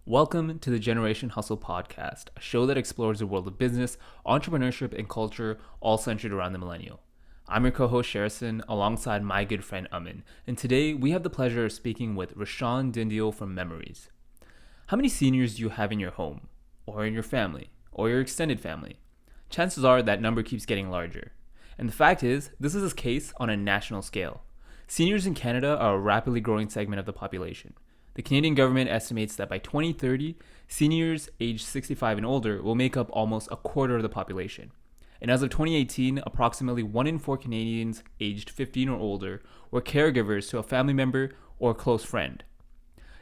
Welcome to the Generation Hustle podcast, a show that explores the world of business, entrepreneurship, and culture, all centered around the millennial. I'm your co-host Sherison, alongside my good friend Amin, and today we have the pleasure of speaking with Rishawn Dindial from Memoryz. How many seniors do you have in your home, or in your family, or your extended family? Chances are that number keeps getting larger. And the fact is, this is a case on a national scale. Seniors in Canada are a rapidly growing segment of the population. The Canadian government estimates that by 2030, seniors aged 65 and older will make up almost a quarter of the population. And as of 2018, approximately 1 in 4 Canadians aged 15 or older were caregivers to a family member or a close friend.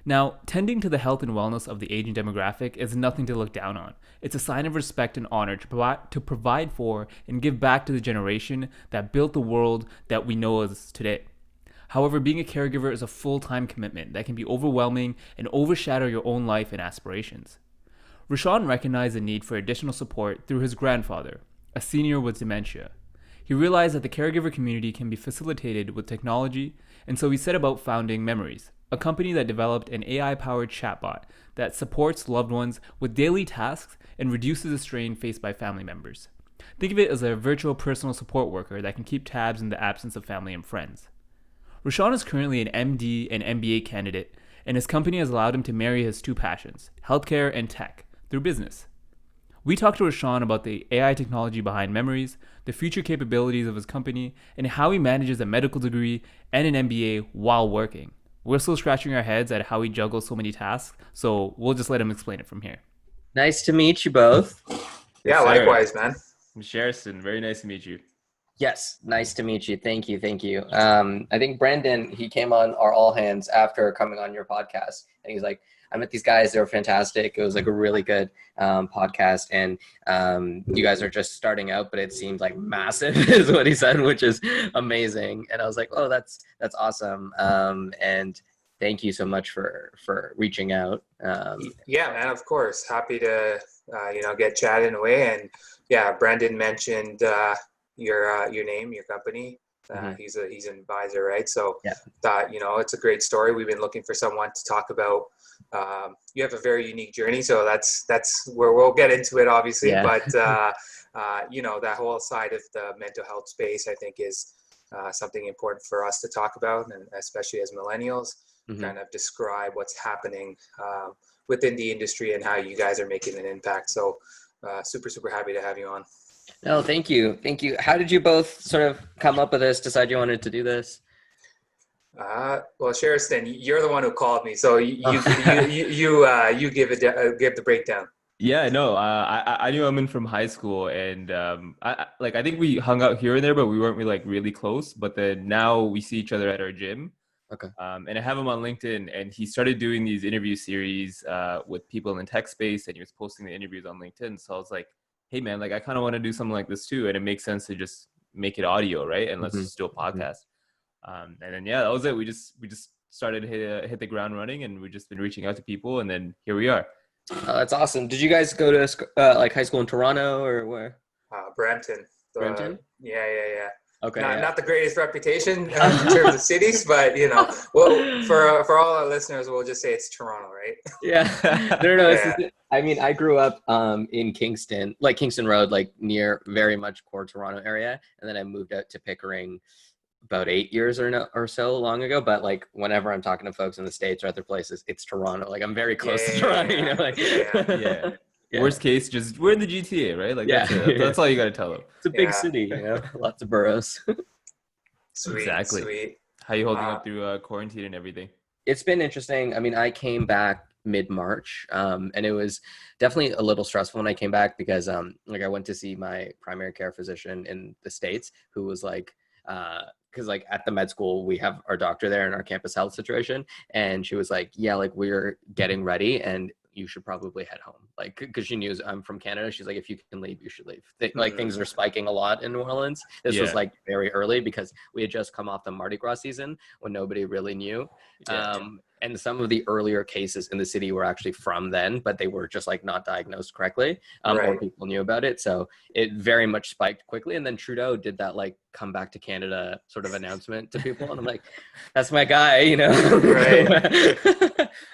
Now, tending to the health and wellness of the aging demographic is nothing to look down on. It's a sign of respect and honor to provide for and give back to the generation that built the world that we know as today. However, being a caregiver is a full-time commitment that can be overwhelming and overshadow your own life and aspirations. Rishawn recognized the need for additional support through his grandfather, a senior with dementia. He realized that the caregiver community can be facilitated with technology, and so he set about founding Memoryz, a company that developed an AI-powered chatbot that supports loved ones with daily tasks and reduces the strain faced by family members. Think of it as a virtual personal support worker that can keep tabs in the absence of family and friends. Rishawn is currently an MD and MBA candidate, and his company has allowed him to marry his two passions, healthcare and tech, through business. We talked to Rishawn about the AI technology behind Memoryz, the future capabilities of his company, and how he manages a medical degree and an MBA while working. We're still scratching our heads at how he juggles so many tasks, so we'll just let him explain it from here. Nice to meet you both. Yeah, likewise, man. I'm Sherison. Very nice to meet you. Yes, nice to meet you. Thank you. I think Brandon, he came on our All Hands after coming on your podcast. And he's like, I met these guys. They were fantastic. It was like a really good podcast. And you guys are just starting out, but it seemed like massive is what he said, which is amazing. And I was like, oh, that's awesome. And thank you so much for reaching out. Yeah, man, of course. Happy to, get chatting away. And yeah, Brandon mentioned your name, your company. He's an advisor, right? So yeah. Thought, it's a great story. We've been looking for someone to talk about. You have a very unique journey, so that's where we'll get into it, obviously. Yeah. But that whole side of the mental health space, I think, is something important for us to talk about, and especially as millennials, kind of describe what's happening within the industry and how you guys are making an impact. So super happy to have you on. No, thank you. How did you both sort of come up with this, decide you wanted to do this? Well, Sherison, you're the one who called me, so you give the breakdown. Yeah, no, I knew Amin from high school, and I think we hung out here and there, but we weren't really close. But then now we see each other at our gym. Okay. And I have him on LinkedIn, and he started doing these interview series with people in the tech space, and he was posting the interviews on LinkedIn. So I was like, hey man, I kind of want to do something like this too, and it makes sense to just make it audio, right? And let's just do a podcast. And then that was it. We just started hit the ground running, and we've just been reaching out to people, and then here we are. That's awesome. Did you guys go to high school in Toronto or where? Brampton. Brampton? Yeah. Okay. Not the greatest reputation in terms of cities, but well, for all our listeners, we'll just say it's Toronto, right? Yeah. No. Yeah. I grew up in Kingston, Kingston Road, near very much core Toronto area, and then I moved out to Pickering about 8 years or so long ago. But whenever I'm talking to folks in the States or other places, it's Toronto. I'm very close to Toronto. Yeah. Worst case, just we're in the GTA, right? That's all you got to tell them. It's a big city, lots of boroughs. Sweet. How you holding up through quarantine and everything? It's been interesting. I mean, I came back mid-March, and it was definitely a little stressful when I came back because I went to see my primary care physician in the States, who was because at the med school we have our doctor there in our campus health situation, and she was like, yeah, we're getting ready and you should probably head home. Because she knew I'm from Canada. She's like, if you can leave, you should leave. Things are spiking a lot in New Orleans. This was very early because we had just come off the Mardi Gras season when nobody really knew. And some of the earlier cases in the city were actually from then, but they were just not diagnosed correctly, or people knew about it. So it very much spiked quickly. And then Trudeau did that come back to Canada sort of announcement to people. And I'm like, that's my guy, Right.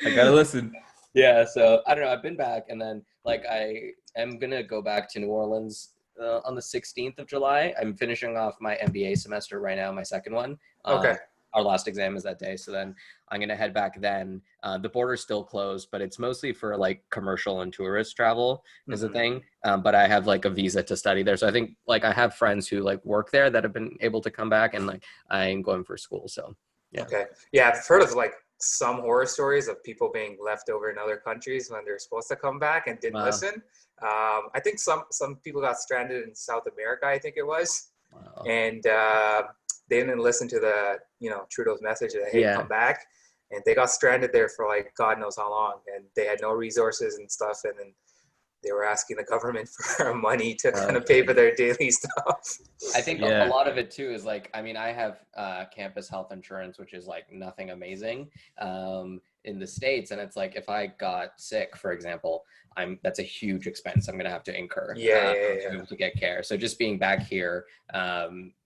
I gotta listen. Yeah, so I don't know. I've been back, and then like I am gonna go back to New Orleans on the 16th of July. I'm finishing off my MBA semester right now, my second one. Okay. Our last exam is that day, so then I'm gonna head back then. The border's still closed, but it's mostly for like commercial and tourist travel is a thing. But I have like a visa to study there, so I think like I have friends who like work there that have been able to come back, and like I'm going for school. So yeah. Okay. Yeah, I've heard of like some horror stories of people being left over in other countries when they're supposed to come back and didn't Wow. listen. I think some people got stranded in South America, I think it was, Wow. and they didn't listen to the Trudeau's message that hey, come back, and they got stranded there for like God knows how long, and they had no resources and stuff, and then they were asking the government for money to kind of pay for their daily stuff. I think a lot of it too is like, I mean, I have campus health insurance, which is like nothing amazing in the States. And it's like, if I got sick, for example, that's a huge expense I'm going to have to incur to be able to get care. So just being back here,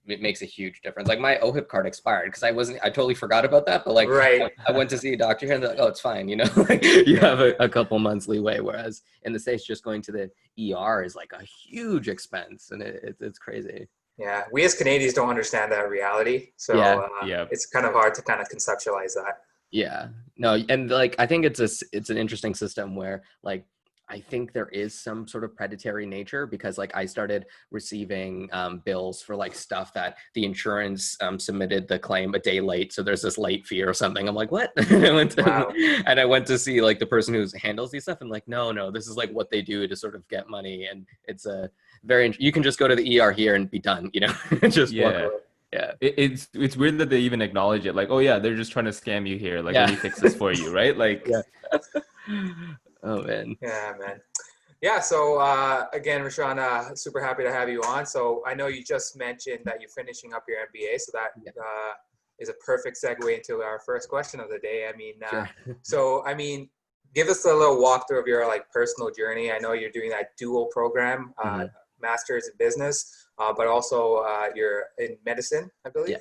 it makes a huge difference. Like my OHIP card expired because I totally forgot about that. But like, I went to see a doctor here and they're like, oh, it's fine. You know, like you have a couple months leeway. Whereas in the States, just going to the ER is like a huge expense, and it's crazy. Yeah. We as Canadians don't understand that reality. So it's kind of hard to kind of conceptualize that. Yeah, no. And like, I think it's an interesting system where like, I think there is some sort of predatory nature because like I started receiving bills for like stuff that the insurance submitted the claim a day late. So there's this late fee or something. I'm like, what? And I went to see like the person who handles these stuff and like, no, this is like what they do to sort of get money. And it's you can just go to the ER here and be done, you know, just walk away. Yeah, it's weird that they even acknowledge it. Like, oh yeah, they're just trying to scam you here. Like, let me fix this for you, right? Like, oh man. Yeah, man. Yeah. So again, Rishawn, super happy to have you on. So I know you just mentioned that you're finishing up your MBA, so that is a perfect segue into our first question of the day. I mean, so I mean, give us a little walkthrough of your like personal journey. I know you're doing that dual program, master's in business, but also you're in medicine, I believe.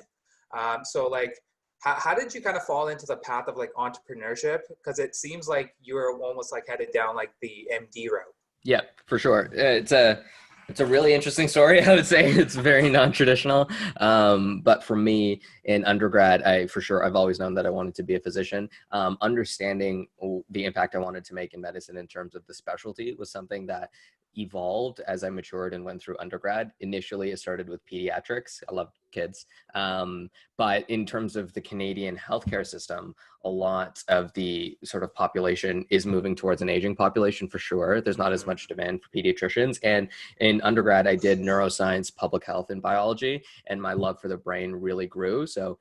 Yeah. So like, how did you kind of fall into the path of like entrepreneurship? Because it seems like you're almost like headed down like the MD route. Yeah, for sure. It's a really interesting story. I would say it's very non-traditional. But for me in undergrad, I've always known that I wanted to be a physician. Understanding the impact I wanted to make in medicine in terms of the specialty was something that evolved as I matured and went through undergrad. Initially, it started with pediatrics. I love kids. But in terms of the Canadian healthcare system, a lot of the sort of population is moving towards an aging population for sure. There's not as much demand for pediatricians. And in undergrad, I did neuroscience, public health, and biology, and my love for the brain really grew. So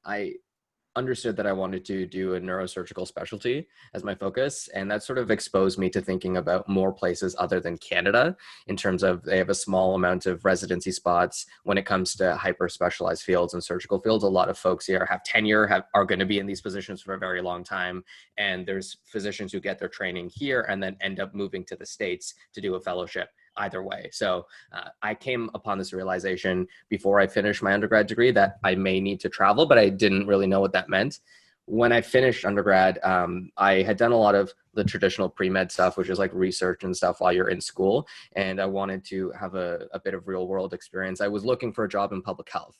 I understood that I wanted to do a neurosurgical specialty as my focus. And that sort of exposed me to thinking about more places other than Canada in terms of they have a small amount of residency spots when it comes to hyper specialized fields and surgical fields. A lot of folks here have tenure, are going to be in these positions for a very long time. And there's physicians who get their training here and then end up moving to the States to do a fellowship either way. So I came upon this realization before I finished my undergrad degree that I may need to travel, but I didn't really know what that meant. When I finished undergrad, I had done a lot of the traditional pre-med stuff, which is like research and stuff while you're in school. And I wanted to have a bit of real world experience. I was looking for a job in public health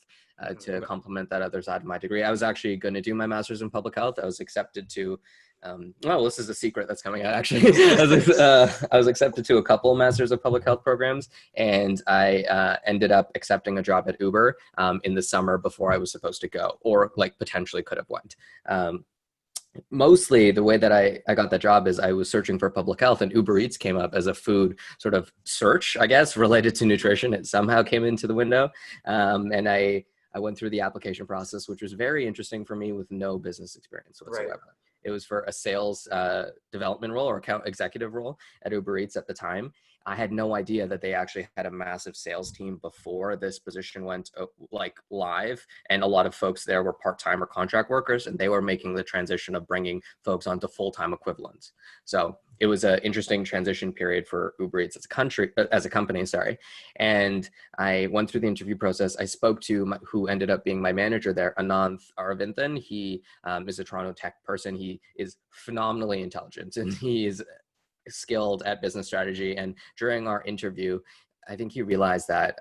to complement that other side of my degree. I was actually going to do my master's in public health. I was accepted to this is a secret that's coming out actually. I was accepted to a couple masters of public health programs, and I ended up accepting a job at Uber in the summer before I was supposed to go, or like potentially could have went. Mostly the way that I got that job is I was searching for public health, and Uber Eats came up as a food sort of search, I guess, related to nutrition. It somehow came into the window, and I went through the application process, which was very interesting for me with no business experience whatsoever. Right. It was for a sales development role or account executive role at Uber Eats at the time. I had no idea that they actually had a massive sales team before this position went like live. And a lot of folks there were part-time or contract workers, and they were making the transition of bringing folks onto full-time equivalents. So it was an interesting transition period for Uber Eats as a company, sorry. And I went through the interview process. I spoke to who ended up being my manager there, Anand Aravindan. He is a Toronto tech person. He is phenomenally intelligent, and he is skilled at business strategy. And during our interview, I think he realized that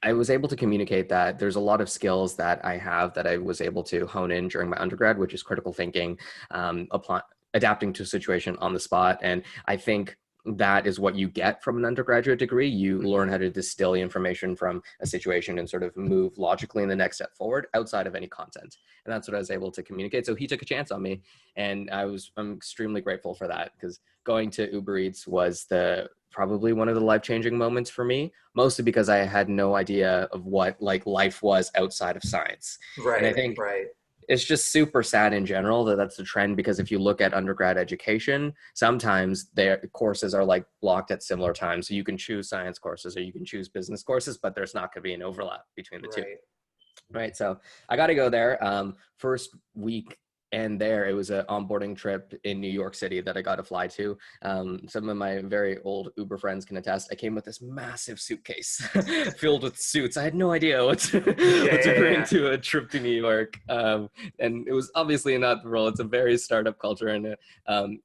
I was able to communicate that there's a lot of skills that I have that I was able to hone in during my undergrad, which is critical thinking, adapting to a situation on the spot. And I think that is what you get from an undergraduate degree. You learn how to distill the information from a situation and sort of move logically in the next step forward outside of any content. And that's what I was able to communicate. So he took a chance on me, and I'm extremely grateful for that, because going to Uber Eats was probably one of the life-changing moments for me, mostly because I had no idea of what like life was outside of science. Right. And I think right. it's just super sad in general that that's the trend, because if you look at undergrad education, sometimes their courses are like blocked at similar times. So you can choose science courses or you can choose business courses, but there's not going to be an overlap between the two. Right. So I got to go there. First week. And there, it was an onboarding trip in New York City that I got to fly to. Some of my very old Uber friends can attest. I came with this massive suitcase filled with suits. I had no idea what to bring to a trip to New York. And it was obviously not the role. It's a very startup culture, and it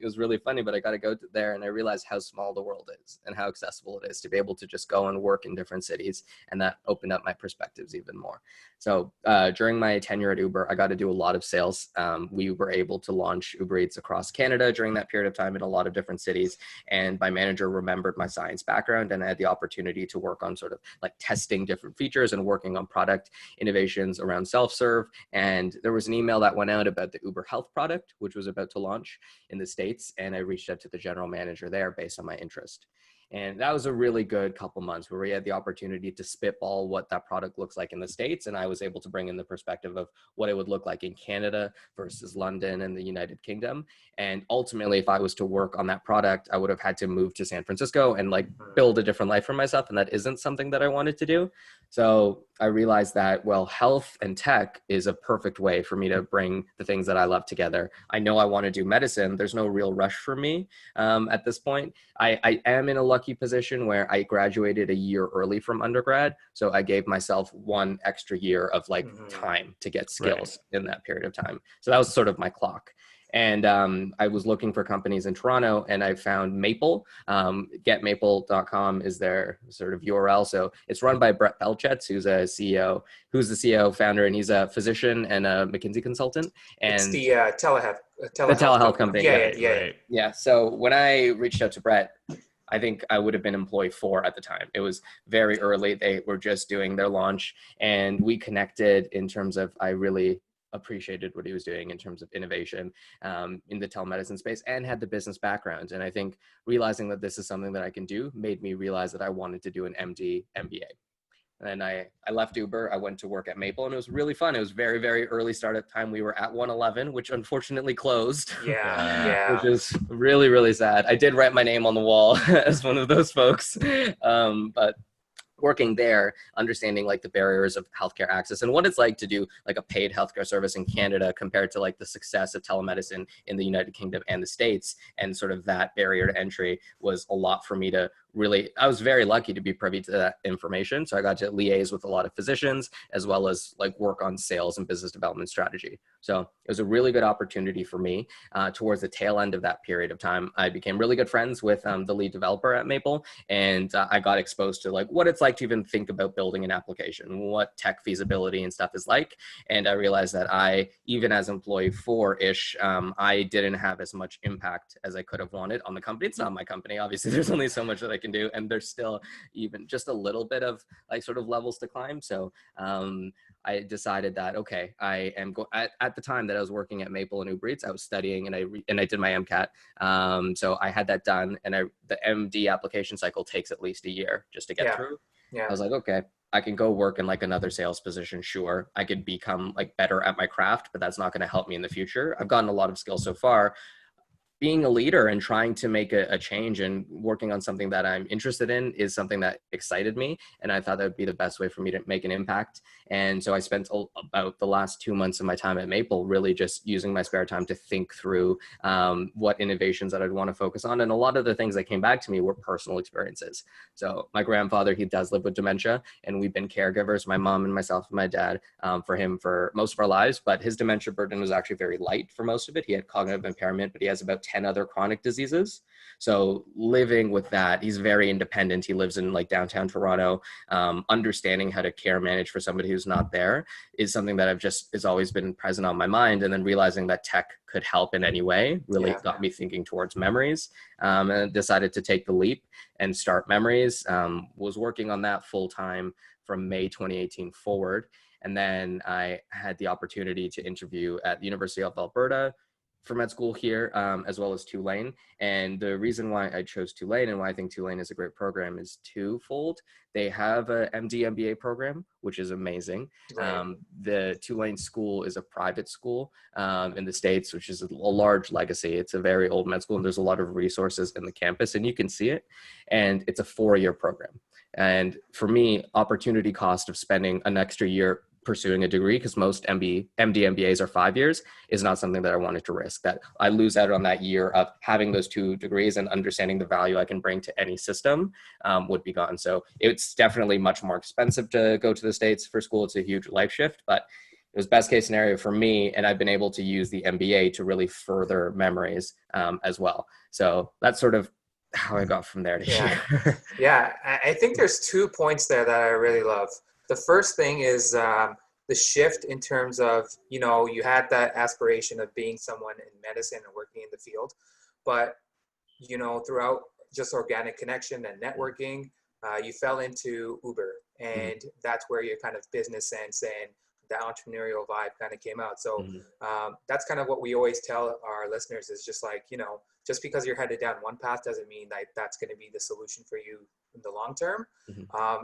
was really funny, but I got to go there, and I realized how small the world is and how accessible it is to be able to just go and work in different cities. And that opened up my perspectives even more. So during my tenure at Uber, I got to do a lot of sales. We were able to launch Uber Eats across Canada during that period of time in a lot of different cities. And my manager remembered my science background, and I had the opportunity to work on sort of like testing different features and working on product innovations around self-serve. And there was an email that went out about the Uber Health product, which was about to launch in the States. And I reached out to the general manager there based on my interest. And that was a really good couple months where we had the opportunity to spitball what that product looks like in the States. And I was able to bring in the perspective of what it would look like in Canada versus London and the United Kingdom. And ultimately, if I was to work on that product, I would have had to move to San Francisco and like build a different life for myself. And that isn't something that I wanted to do. So I realized that, well, health and tech is a perfect way for me to bring the things that I love together. I know I want to do medicine. There's no real rush for me at this point. I am in a lucky position where I graduated a year early from undergrad. So I gave myself one extra year of like time to get skills in that period of time. So that was sort of my clock. And I was looking for companies in Toronto, and I found Maple. Getmaple.com is their sort of URL. So it's run by Brett Belchetz, who's the CEO, founder, and he's a physician and a McKinsey consultant. And it's the telehealth company. Yeah. So when I reached out to Brett, I think I would have been employee 4 at the time. It was very early. They were just doing their launch, and we connected in terms of, I really appreciated what he was doing in terms of innovation in the telemedicine space, and had the business background. And I think realizing that this is something that I can do made me realize that I wanted to do an MD MBA. And I left Uber. I went to work at Maple, and it was really fun. It was very, very early startup time. We were at 111, which unfortunately closed. Which is really, really sad. I did write my name on the wall as one of those folks. But working there, understanding like the barriers of healthcare access and what it's like to do like a paid healthcare service in Canada compared to like the success of telemedicine in the United Kingdom and the States, and sort of that barrier to entry was a lot for me to really, I was very lucky to be privy to that information. So I got to liaise with a lot of physicians, as well as like work on sales and business development strategy. So it was a really good opportunity for me. Towards the tail end of that period of time, I became really good friends with the lead developer at Maple. And I got exposed to like what it's like to even think about building an application, what tech feasibility and stuff is like. And I realized that even as employee 4-ish, I didn't have as much impact as I could have wanted on the company. It's not my company. Obviously, there's only so much that I can do, and there's still even just a little bit of like sort of levels to climb. So I decided that, okay, I am at the time that I was working at Maple and Uber Eats, I was studying, and I did my MCAT. So I had that done, and the MD application cycle takes at least a year just to get through. I was like, okay, I can go work in like another sales position. Sure, I could become like better at my craft, but that's not going to help me in the future. I've gotten a lot of skills so far. being a leader and trying to make a change and working on something that I'm interested in is something that excited me. And I thought that would be the best way for me to make an impact. And so I spent about the last 2 months of my time at Maple really just using my spare time to think through what innovations that I'd want to focus on. And a lot of the things that came back to me were personal experiences. So my grandfather, he does live with dementia, and we've been caregivers, my mom and myself and my dad, for him for most of our lives. But his dementia burden was actually very light for most of it. He had cognitive impairment, but he has about 10 other chronic diseases. So living with that, he's very independent. He lives in like downtown Toronto. Understanding how to care manage for somebody who's not there is something that has always been present on my mind. And then realizing that tech could help in any way really got me thinking towards Memoryz, and decided to take the leap and start Memoryz. Was working on that full time from May 2018 forward. And then I had the opportunity to interview at the University of Alberta for med school here, as well as Tulane. And the reason why I chose Tulane and why I think Tulane is a great program is twofold. They have a MD MBA program, which is amazing. Right. The Tulane school is a private school in the States, which is a large legacy. It's a very old med school, and there's a lot of resources in the campus, and you can see it. And it's a 4-year program. And for me, opportunity cost of spending an extra year pursuing a degree, because most MD MBAs are 5 years, is not something that I wanted to risk. That I lose out on that year of having those 2 degrees and understanding the value I can bring to any system would be gone. So it's definitely much more expensive to go to the States for school. It's a huge life shift, but it was best case scenario for me. And I've been able to use the MBA to really further Memoryz as well. So that's sort of how I got from there to here. Yeah, I think there's 2 points there that I really love. The first thing is the shift in terms of, you had that aspiration of being someone in medicine and working in the field, but, throughout just organic connection and networking, you fell into Uber, and that's where your kind of business sense and the entrepreneurial vibe kind of came out. So that's kind of what we always tell our listeners is just like, just because you're headed down one path doesn't mean that that's going to be the solution for you in the long term.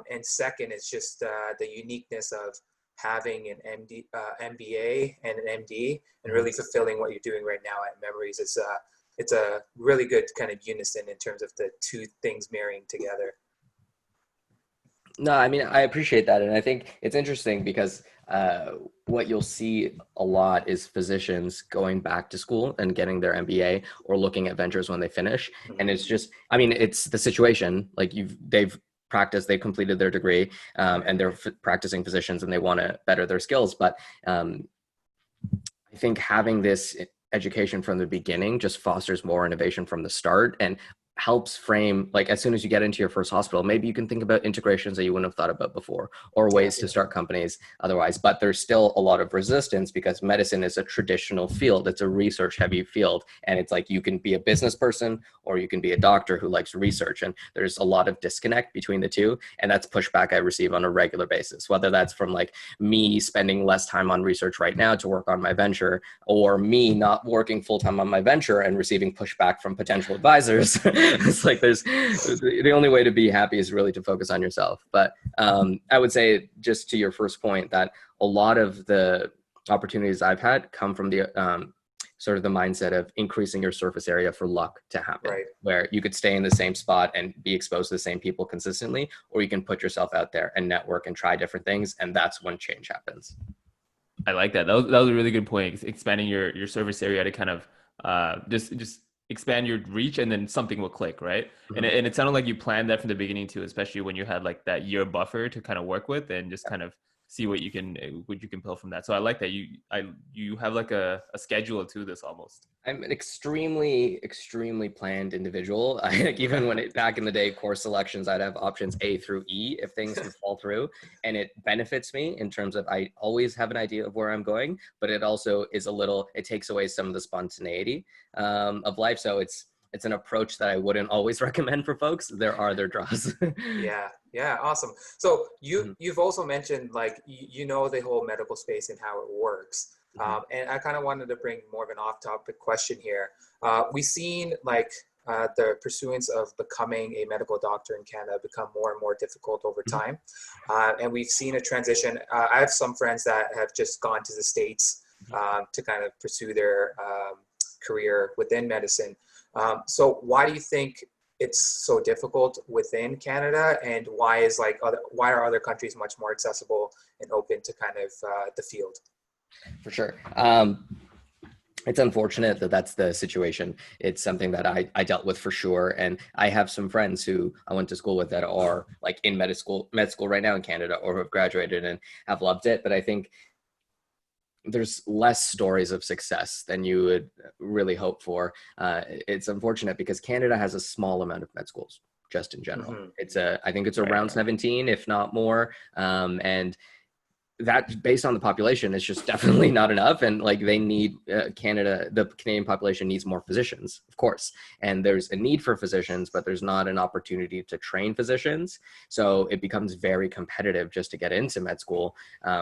And second is just the uniqueness of having an MBA and an MD and really fulfilling what you're doing right now at Memoryz. It's a really good kind of unison in terms of the 2 things marrying together. No, I mean, I appreciate that. And I think it's interesting because what you'll see a lot is physicians going back to school and getting their MBA or looking at ventures when they finish. And it's just, I mean, it's the situation, like they've practiced, they've completed their degree, and they're practicing physicians and they want to better their skills. But I think having this education from the beginning just fosters more innovation from the start and helps frame, like, as soon as you get into your first hospital, maybe you can think about integrations that you wouldn't have thought about before or ways to start companies otherwise. But there's still a lot of resistance because medicine is a traditional field. It's a research heavy field. And it's like you can be a business person or you can be a doctor who likes research. And there's a lot of disconnect between the two. And that's pushback I receive on a regular basis, whether that's from like me spending less time on research right now to work on my venture, or me not working full time on my venture and receiving pushback from potential advisors. It's like the only way to be happy is really to focus on yourself. But I would say, just to your first point, that a lot of the opportunities I've had come from the sort of the mindset of increasing your surface area for luck to happen, Right. Where you could stay in the same spot and be exposed to the same people consistently, or you can put yourself out there and network and try different things. And that's when change happens. I like that. That was a really good point. Expanding your service area to kind of just expand your reach, and then something will click, right? Mm-hmm. And it sounded like you planned that from the beginning too, especially when you had like that year buffer to kind of work with and just kind of see what you can pull from that. So I like that you have like a schedule to this almost. I'm an extremely planned individual. Even back in the day, course selections, I'd have options A through E if things would fall through, and it benefits me in terms of I always have an idea of where I'm going, but it also is it takes away some of the spontaneity of life. So it's an approach that I wouldn't always recommend for folks. There are their draws. Yeah, awesome. So you've also mentioned like the whole medical space and how it works. And I kind of wanted to bring more of an off-topic question here. We've seen like the pursuance of becoming a medical doctor in Canada become more and more difficult over time. And we've seen a transition. I have some friends that have just gone to the States to kind of pursue their career within medicine. So why do you think it's so difficult within Canada, and why are other countries much more accessible and open to kind of the field? For sure. It's unfortunate that that's the situation. It's something that I dealt with for sure. And I have some friends who I went to school with that are like in med school right now in Canada, or who have graduated and have loved it. But I think there's less stories of success than you would really hope for. It's unfortunate because Canada has a small amount of med schools just in general. I think it's around 17, if not more. And that, based on the population, is just definitely not enough. And like they need the Canadian population needs more physicians, of course. And there's a need for physicians, but there's not an opportunity to train physicians. So it becomes very competitive just to get into med school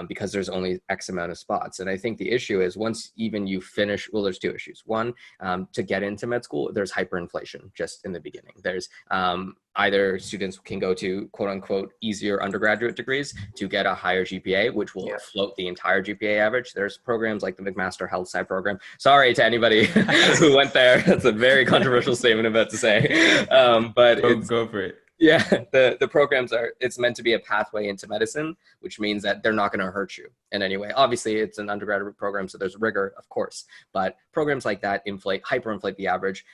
because there's only X amount of spots. And I think the issue is once even you finish, well, there's two issues. One, to get into med school, there's hyperinflation just in the beginning. There's either students can go to quote unquote easier undergraduate degrees to get a higher GPA, which will float the entire GPA average. There's programs like the McMaster Health Sci program. Sorry to anybody who went there. That's a very controversial statement I'm about to say. But go for it. Yeah, the programs it's meant to be a pathway into medicine, which means that they're not going to hurt you in any way. Obviously, it's an undergraduate program, so there's rigor, of course, but programs like that hyperinflate the average.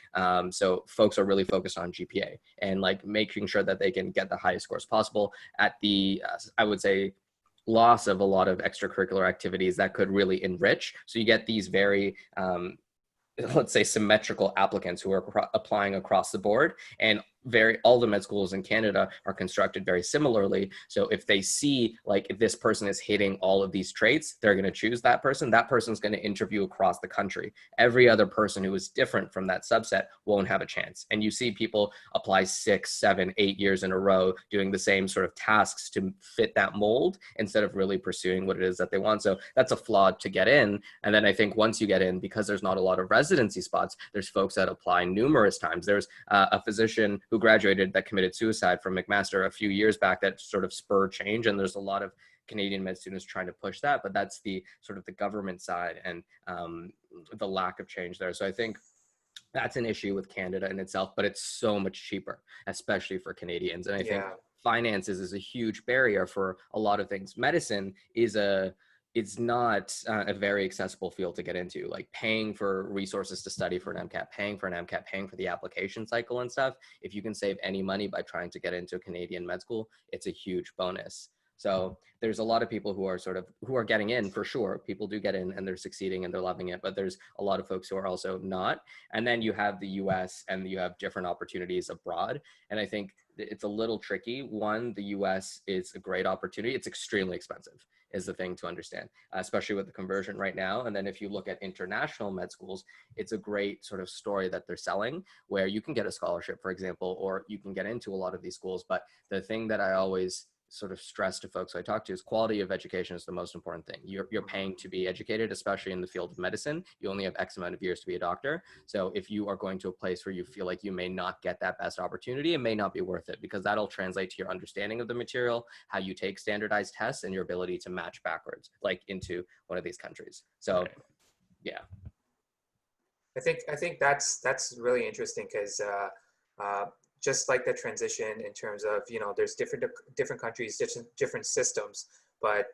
So folks are really focused on GPA and like making sure that they can get the highest scores possible at the, I would say, loss of a lot of extracurricular activities that could really enrich. So you get these very, let's say, symmetrical applicants who are applying across the board, and all the med schools in Canada are constructed very similarly. So if they see like if this person is hitting all of these traits, they're going to choose that person. That person's going to interview across the country. Every other person who is different from that subset won't have a chance. And you see people apply 6, 7, 8 years in a row doing the same sort of tasks to fit that mold instead of really pursuing what it is that they want. So that's a flaw to get in. And then I think once you get in, because there's not a lot of residency spots, there's folks that apply numerous times. There's a physician who graduated that committed suicide from McMaster a few years back that sort of spurred change. And there's a lot of Canadian med students trying to push that, but that's the sort of the government side and the lack of change there. So I think that's an issue with Canada in itself, but it's so much cheaper, especially for Canadians. And I think finances is a huge barrier for a lot of things. Medicine it's not a very accessible field to get into, like paying for resources to study for an MCAT, paying for the application cycle and stuff. If you can save any money by trying to get into a Canadian med school, it's a huge bonus. So there's a lot of people who are getting in for sure. People do get in and they're succeeding and they're loving it, but there's a lot of folks who are also not. And then you have the US and you have different opportunities abroad. And I think it's a little tricky. One, the US is a great opportunity. It's extremely expensive is the thing to understand, especially with the conversion right now. And then if you look at international med schools, it's a great sort of story that they're selling where you can get a scholarship, for example, or you can get into a lot of these schools. But the thing that I always sort of stress to folks I talk to is quality of education is the most important thing. You're paying to be educated, especially in the field of medicine. You only have X amount of years to be a doctor. So if you are going to a place where you feel like you may not get that best opportunity, it may not be worth it, because that'll translate to your understanding of the material, how you take standardized tests, and your ability to match backwards, like into one of these countries. So yeah. I think that's really interesting because just like the transition in terms of, there's different countries, different systems, but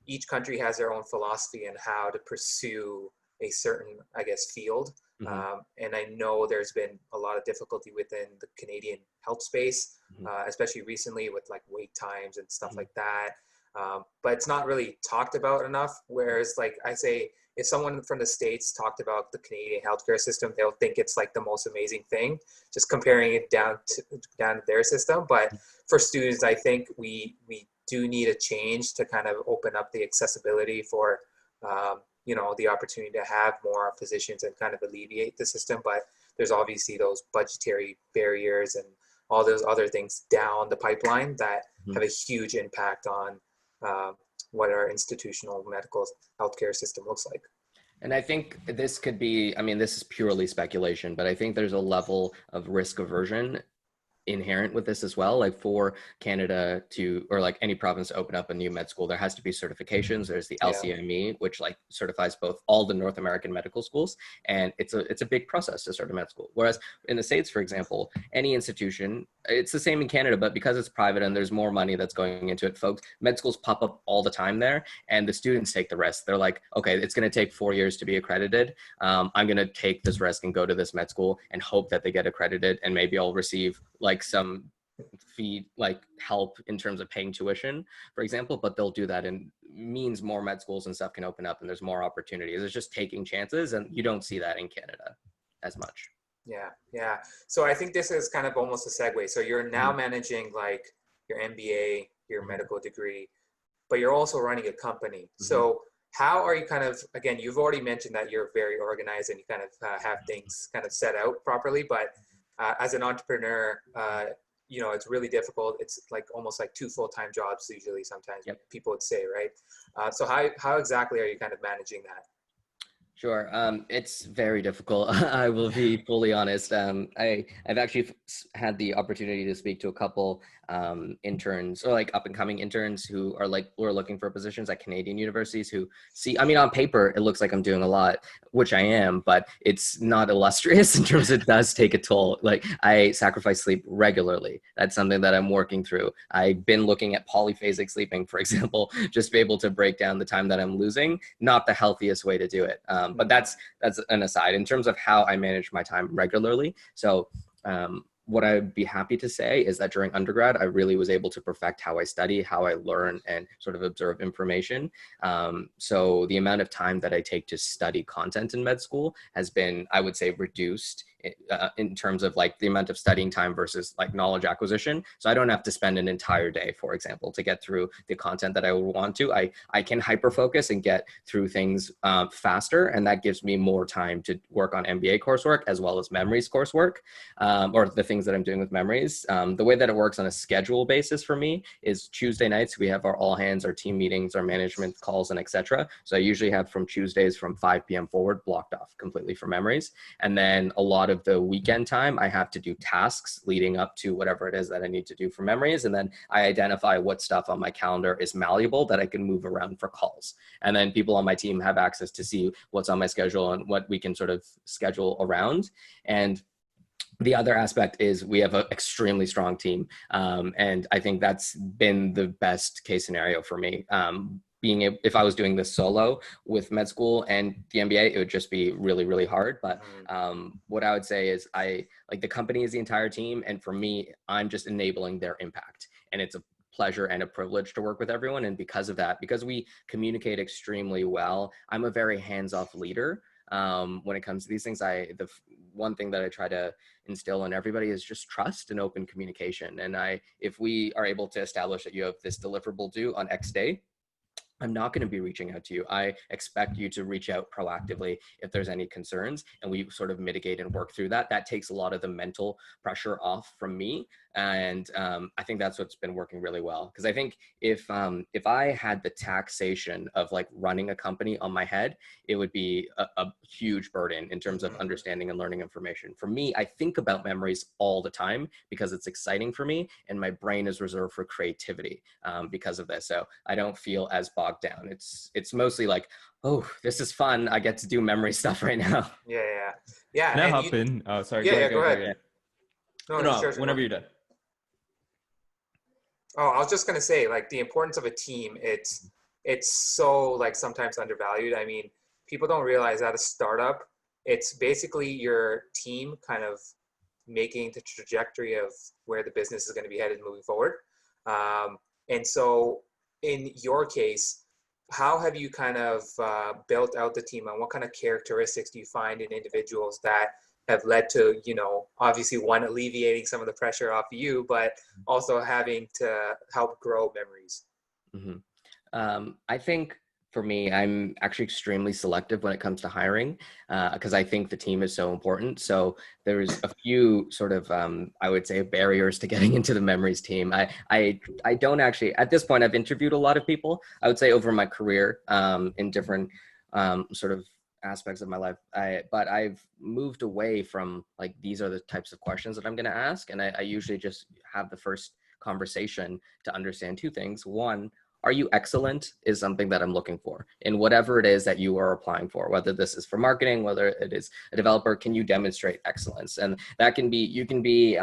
each country has their own philosophy on how to pursue a certain, I guess, field. And I know there's been a lot of difficulty within the Canadian health space, especially recently with like wait times and stuff like that. But it's not really talked about enough. Whereas like I say, if someone from the States talked about the Canadian healthcare system, they'll think it's like the most amazing thing, just comparing it down to their system. But for students, I think we do need a change to kind of open up the accessibility for, the opportunity to have more physicians and kind of alleviate the system. But there's obviously those budgetary barriers and all those other things down the pipeline that have a huge impact on what our institutional medical healthcare system looks like. And I think this could be, this is purely speculation, but I think there's a level of risk aversion inherent with this as well. Like for Canada to, or like any province to open up a new med school, there has to be certifications. There's the LCME, which like certifies both all the North American medical schools, and it's a big process to start a med school. Whereas in the States, for example, any institution, it's the same in Canada, but because it's private and there's more money that's going into it, folks, med schools pop up all the time there, and the students take the risk. They're like, okay, it's going to take 4 years to be accredited. I'm going to take this risk and go to this med school and hope that they get accredited, and maybe I'll receive like some fee, like help in terms of paying tuition, for example, but they'll do that and means more med schools and stuff can open up and there's more opportunities. It's just taking chances, and you don't see that in Canada as much. Yeah. So I think this is kind of almost a segue. So you're now managing like your MBA, your medical degree, but you're also running a company. So how are you kind of, again, you've already mentioned that you're very organized and you kind of have things kind of set out properly, but as an entrepreneur, you know, it's really difficult. It's like almost like 2 full-time jobs usually sometimes people would say, right? So how exactly are you kind of managing that? Sure. It's very difficult. I will be fully honest. I've actually had the opportunity to speak to a couple interns, or like up and coming interns who are looking for positions at Canadian universities, who see, I mean, on paper, it looks like I'm doing a lot, which I am, but it's not illustrious in terms of it does take a toll. Like I sacrifice sleep regularly. That's something that I'm working through. I've been looking at polyphasic sleeping, for example, just to be able to break down the time that I'm losing. Not the healthiest way to do it. But that's an aside in terms of how I manage my time regularly. So what I'd be happy to say is that during undergrad, I really was able to perfect how I study, how I learn, and sort of observe information. So the amount of time that I take to study content in med school has been, I would say, reduced in terms of like the amount of studying time versus like knowledge acquisition. So I don't have to spend an entire day, for example, to get through the content that I would want to. I can hyper focus and get through things faster, and that gives me more time to work on MBA coursework as well as Memoryz coursework, or the things that I'm doing with Memoryz. The way that it works on a schedule basis for me is Tuesday nights we have our all hands, our team meetings, our management calls, and etc. So I usually have from Tuesdays from 5 p.m. forward blocked off completely for Memoryz, and then a lot of the weekend time I have to do tasks leading up to whatever it is that I need to do for Memoryz, and then I identify what stuff on my calendar is malleable that I can move around for calls, and then people on my team have access to see what's on my schedule and what we can sort of schedule around. And the other aspect is we have an extremely strong team, and I think that's been the best case scenario for me. If I was doing this solo with med school and the MBA, it would just be really, really hard. But what I would say is the company is the entire team. And for me, I'm just enabling their impact. And it's a pleasure and a privilege to work with everyone. And because of that, because we communicate extremely well, I'm a very hands-off leader. When it comes to these things, the one thing that I try to instill in everybody is just trust and open communication. And if we are able to establish that you have this deliverable due on X day, I'm not going to be reaching out to you. I expect you to reach out proactively if there's any concerns, and we sort of mitigate and work through that. That takes a lot of the mental pressure off from me. And I think that's what's been working really well. Because I think if I had the taxation of like running a company on my head, it would be a huge burden in terms of understanding and learning information. For me, I think about Memoryz all the time because it's exciting for me, and my brain is reserved for creativity because of this. So I don't feel as bogged down. It's mostly like, oh, this is fun. I get to do Memoryz stuff right now. Yeah. Can I hop in? Oh, sorry. Yeah, go ahead. No, sure, whenever you're done. Oh, I was just going to say, like, the importance of a team, it's so, like, sometimes undervalued. I mean, people don't realize at a startup, it's basically your team kind of making the trajectory of where the business is going to be headed moving forward. And so in your case, how have you kind of built out the team, and what kind of characteristics do you find in individuals that have led to, you know, obviously one, alleviating some of the pressure off you, but also having to help grow Memoryz? I think for me, I'm actually extremely selective when it comes to hiring because I think the team is so important. So there's a few sort of, I would say, barriers to getting into the Memoryz team. I don't actually, at this point, I've interviewed a lot of people, I would say over my career in different sort of aspects of my life. But I've moved away from like, these are the types of questions that I'm going to ask. And I usually just have the first conversation to understand two things. One, are you excellent is something that I'm looking for in whatever it is that you are applying for, whether this is for marketing, whether it is a developer. Can you demonstrate excellence? And that can be, you can be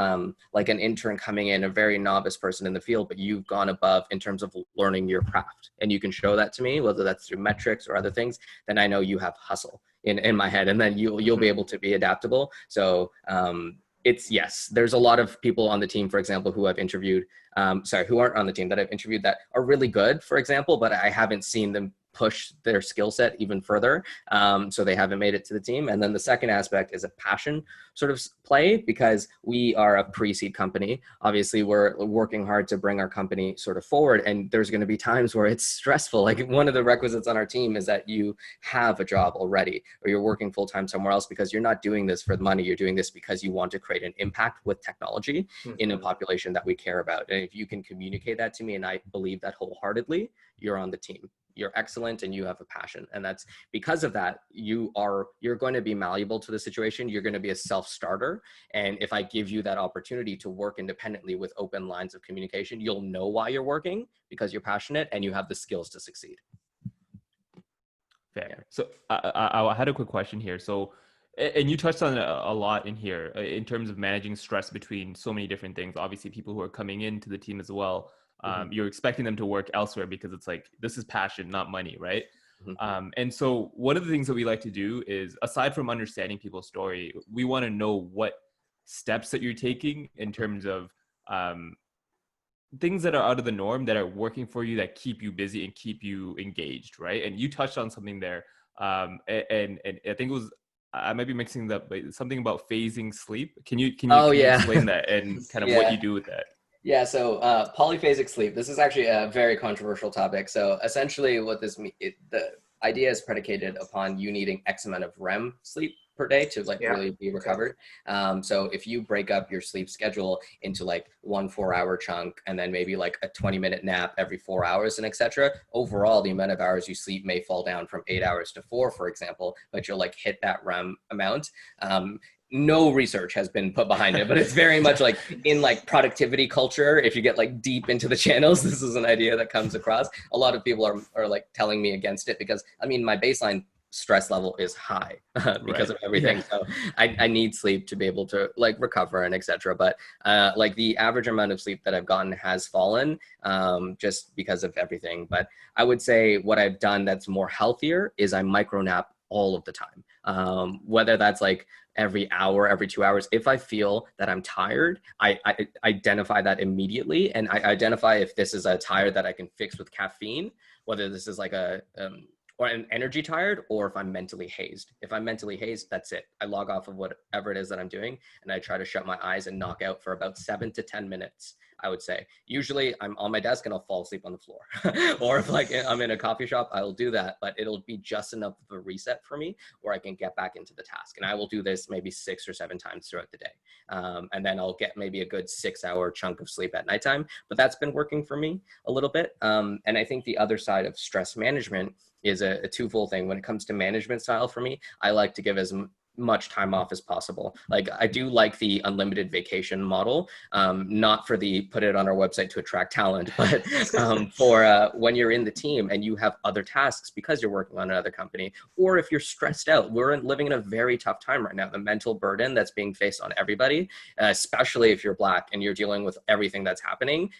like an intern coming in, a very novice person in the field, but you've gone above in terms of learning your craft, and you can show that to me, whether that's through metrics or other things. Then I know you have hustle in my head, and then you'll be able to be adaptable. So it's, yes, there's a lot of people on the team, for example, who I've interviewed, who aren't on the team that I've interviewed that are really good, for example, but I haven't seen them push their skill set even further. So they haven't made it to the team. And then the second aspect is a passion sort of play, because we are a pre-seed company. Obviously, we're working hard to bring our company sort of forward. And there's going to be times where it's stressful. Like, one of the requisites on our team is that you have a job already, or you're working full-time somewhere else, because you're not doing this for the money. You're doing this because you want to create an impact with technology in a population that we care about. And if you can communicate that to me, and I believe that wholeheartedly, you're on the team. You're excellent and you have a passion. And that's because of that, you're going to be malleable to the situation. You're going to be a self-starter. And if I give you that opportunity to work independently with open lines of communication, you'll know why you're working, because you're passionate and you have the skills to succeed. Fair. Yeah. So I had a quick question here. So, and you touched on a lot in here in terms of managing stress between so many different things. Obviously, people who are coming into the team as well. You're expecting them to work elsewhere because it's like, this is passion, not money, right? And so one of the things that we like to do is, aside from understanding people's story, we want to know what steps that you're taking in terms of things that are out of the norm, that are working for you, that keep you busy and keep you engaged, right? And you touched on something there. And I think it was, I might be mixing that, but something about phasing sleep. Can you explain that and kind of what you do with that? Yeah, so polyphasic sleep, this is actually a very controversial topic. So essentially what this means, the idea is predicated upon you needing X amount of REM sleep per day to really be recovered. So if you break up your sleep schedule into like 1 4-hour chunk, and then maybe like a 20-minute nap every 4 hours, and etc., overall the amount of hours you sleep may fall down from 8 hours to 4, for example, but you'll like hit that REM amount. No research has been put behind it, but it's very much like in like productivity culture. If you get like deep into the channels, this is an idea that comes across. A lot of people are like telling me against it, because I mean, my baseline stress level is high because of everything. So I need sleep to be able to like recover and etc. But like the average amount of sleep that I've gotten has fallen just because of everything. But I would say what I've done that's more healthier is I micro nap all of the time. Whether that's like every hour, every 2 hours. If I feel that I'm tired, I identify that immediately. And I identify if this is a tired that I can fix with caffeine, whether this is like or an energy tired, or if I'm mentally hazed. If I'm mentally hazed, that's it. I log off of whatever it is that I'm doing, and I try to shut my eyes and knock out for about 7 to 10 minutes, I would say. Usually I'm on my desk and I'll fall asleep on the floor. Or if like I'm in a coffee shop, I will do that, but it'll be just enough of a reset for me where I can get back into the task. And I will do this maybe 6 or 7 times throughout the day. And then I'll get maybe a good 6-hour chunk of sleep at nighttime, but that's been working for me a little bit. And I think the other side of stress management is a twofold thing. When it comes to management style for me, I like to give as much time off as possible. Like I do like the unlimited vacation model, not for the put it on our website to attract talent, but for when you're in the team and you have other tasks because you're working on another company, or if you're stressed out. We're living in a very tough time right now. The mental burden that's being faced on everybody, especially if you're Black and you're dealing with everything that's happening,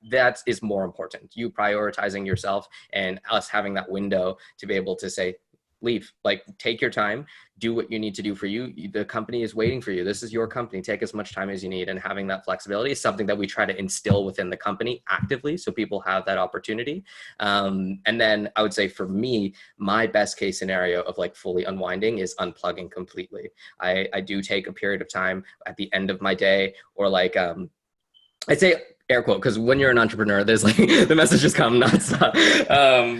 that is more important. You prioritizing yourself and us having that window to be able to say, leave, like take your time, do what you need to do for you. The company is waiting for you. This is your company. Take as much time as you need. And having that flexibility is something that we try to instill within the company actively, so people have that opportunity. And then I would say for me, my best case scenario of like fully unwinding is unplugging completely. I do take a period of time at the end of my day, or like I'd say air quote, because when you're an entrepreneur, there's like the messages come nonstop.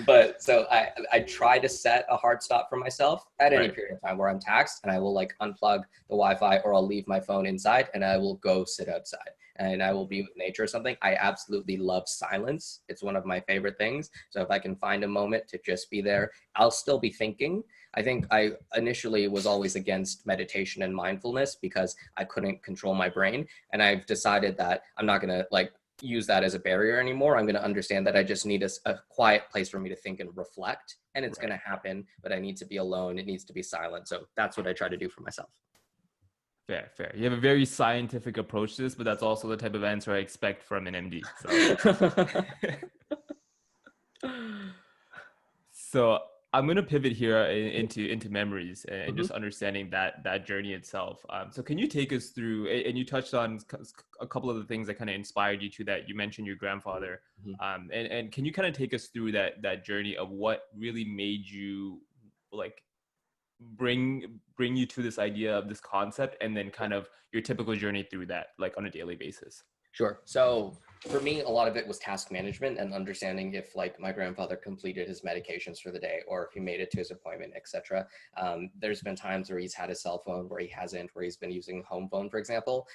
But so I try to set a hard stop for myself at any period of time where I'm taxed, and I will like unplug the Wi-Fi, or I'll leave my phone inside and I will go sit outside. and I will be with nature or something. I absolutely love silence. It's one of my favorite things. So if I can find a moment to just be there, I'll still be thinking. I think I initially was always against meditation and mindfulness because I couldn't control my brain. And I've decided that I'm not going to like use that as a barrier anymore. I'm going to understand that I just need a quiet place for me to think and reflect, and it's going to happen, but I need to be alone. It needs to be silent. So that's what I try to do for myself. Fair, fair. You have a very scientific approach to this, but that's also the type of answer I expect from an MD. So, so I'm going to pivot here into Memoryz and just understanding that journey itself. So can you take us through, and you touched on a couple of the things that kind of inspired you to that. You mentioned your grandfather. And can you kind of take us through that journey of what really made you like bring you to this idea of this concept, and then kind of your typical journey through that, like on a daily basis? Sure. So for me, a lot of it was task management and understanding if like my grandfather completed his medications for the day or if he made it to his appointment, etc. There's been times where he's had a cell phone, where he hasn't, where he's been using home phone, for example,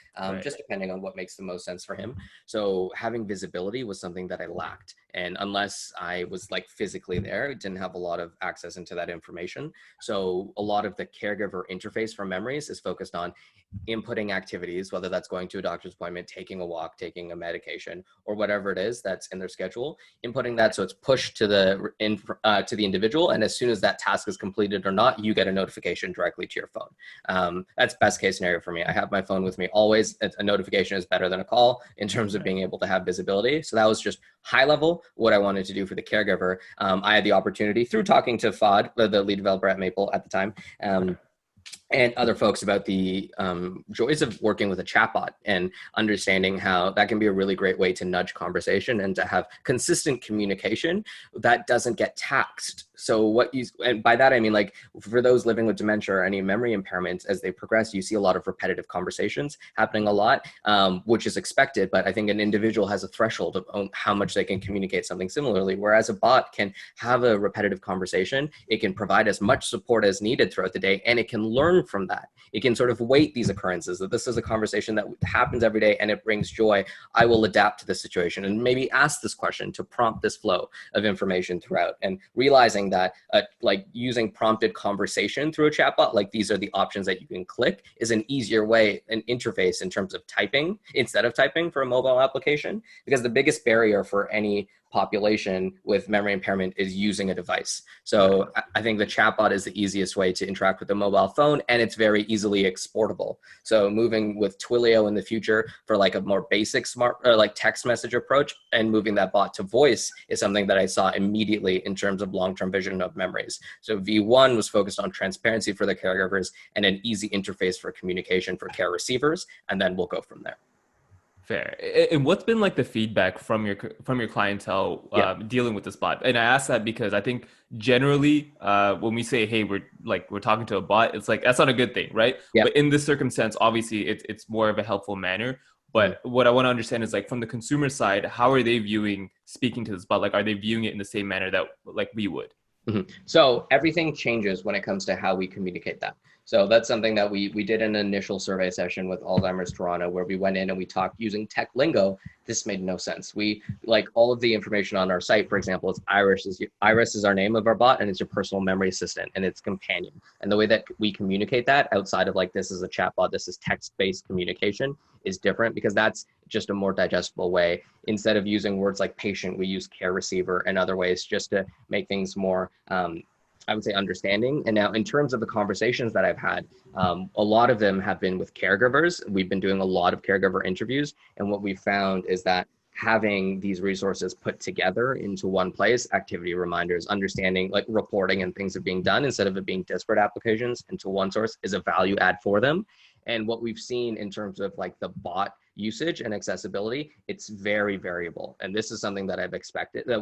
just depending on what makes the most sense for him. So having visibility was something that I lacked. And unless I was like physically there, I didn't have a lot of access into that information. So a lot of the caregiver interface for Memoryz is focused on inputting activities, whether that's going to a doctor's appointment, taking a walk, taking a medication, or whatever it is that's in their schedule, inputting that so it's pushed to the individual, and as soon as that task is completed or not, you get a notification directly to your phone. That's best case scenario for me. I have my phone with me always. A notification is better than a call in terms of being able to have visibility. So that was just high level what I wanted to do for the caregiver. I had the opportunity through talking to Fod, the lead developer at Maple at the time, and other folks about the joys of working with a chatbot and understanding how that can be a really great way to nudge conversation and to have consistent communication that doesn't get taxed. So and by that, I mean, like for those living with dementia or any memory impairments, as they progress, you see a lot of repetitive conversations happening a lot, which is expected. But I think an individual has a threshold of how much they can communicate something similarly, whereas a bot can have a repetitive conversation. It can provide as much support as needed throughout the day, and it can learn from that. It can sort of weight these occurrences, that this is a conversation that happens every day and it brings joy. I will adapt to this situation and maybe ask this question to prompt this flow of information throughout, and realizing that like using prompted conversation through a chatbot, like these are the options that you can click, is an easier way, an interface in terms of typing instead of typing for a mobile application, because the biggest barrier for any population with memory impairment is using a device. So I think the chatbot is the easiest way to interact with a mobile phone, and it's very easily exportable. So moving with Twilio in the future for like a more basic smart or like text message approach, and moving that bot to voice is something that I saw immediately in terms of long-term vision of Memoryz. So V1 was focused on transparency for the caregivers and an easy interface for communication for care receivers, and then we'll go from there. Fair. And what's been like the feedback from your clientele dealing with this bot? And I ask that because I think generally when we say, hey, we're talking to a bot, it's like, that's not a good thing, right? Yep. But in this circumstance, obviously it's more of a helpful manner. But what I want to understand is, like, from the consumer side, how are they viewing speaking to this bot? Like, are they viewing it in the same manner that like we would? So everything changes when it comes to how we communicate that. So that's something that we did an initial survey session with Alzheimer's Toronto, where we went in and we talked using tech lingo. This made no sense. We like all of the information on our site, for example, it's Iris is our name of our bot, and it's your personal memory assistant and it's companion. And the way that we communicate that outside of like, this is a chatbot, this is text-based communication, is different, because that's just a more digestible way. Instead of using words like patient, we use care receiver and other ways just to make things more, I would say, understanding. And now in terms of the conversations that I've had, a lot of them have been with caregivers. We've been doing a lot of caregiver interviews. And what we found is that having these resources put together into one place, activity reminders, understanding like reporting and things are being done instead of it being disparate applications into one source, is a value add for them. And what we've seen in terms of like the bot usage and accessibility, it's very variable. And this is something that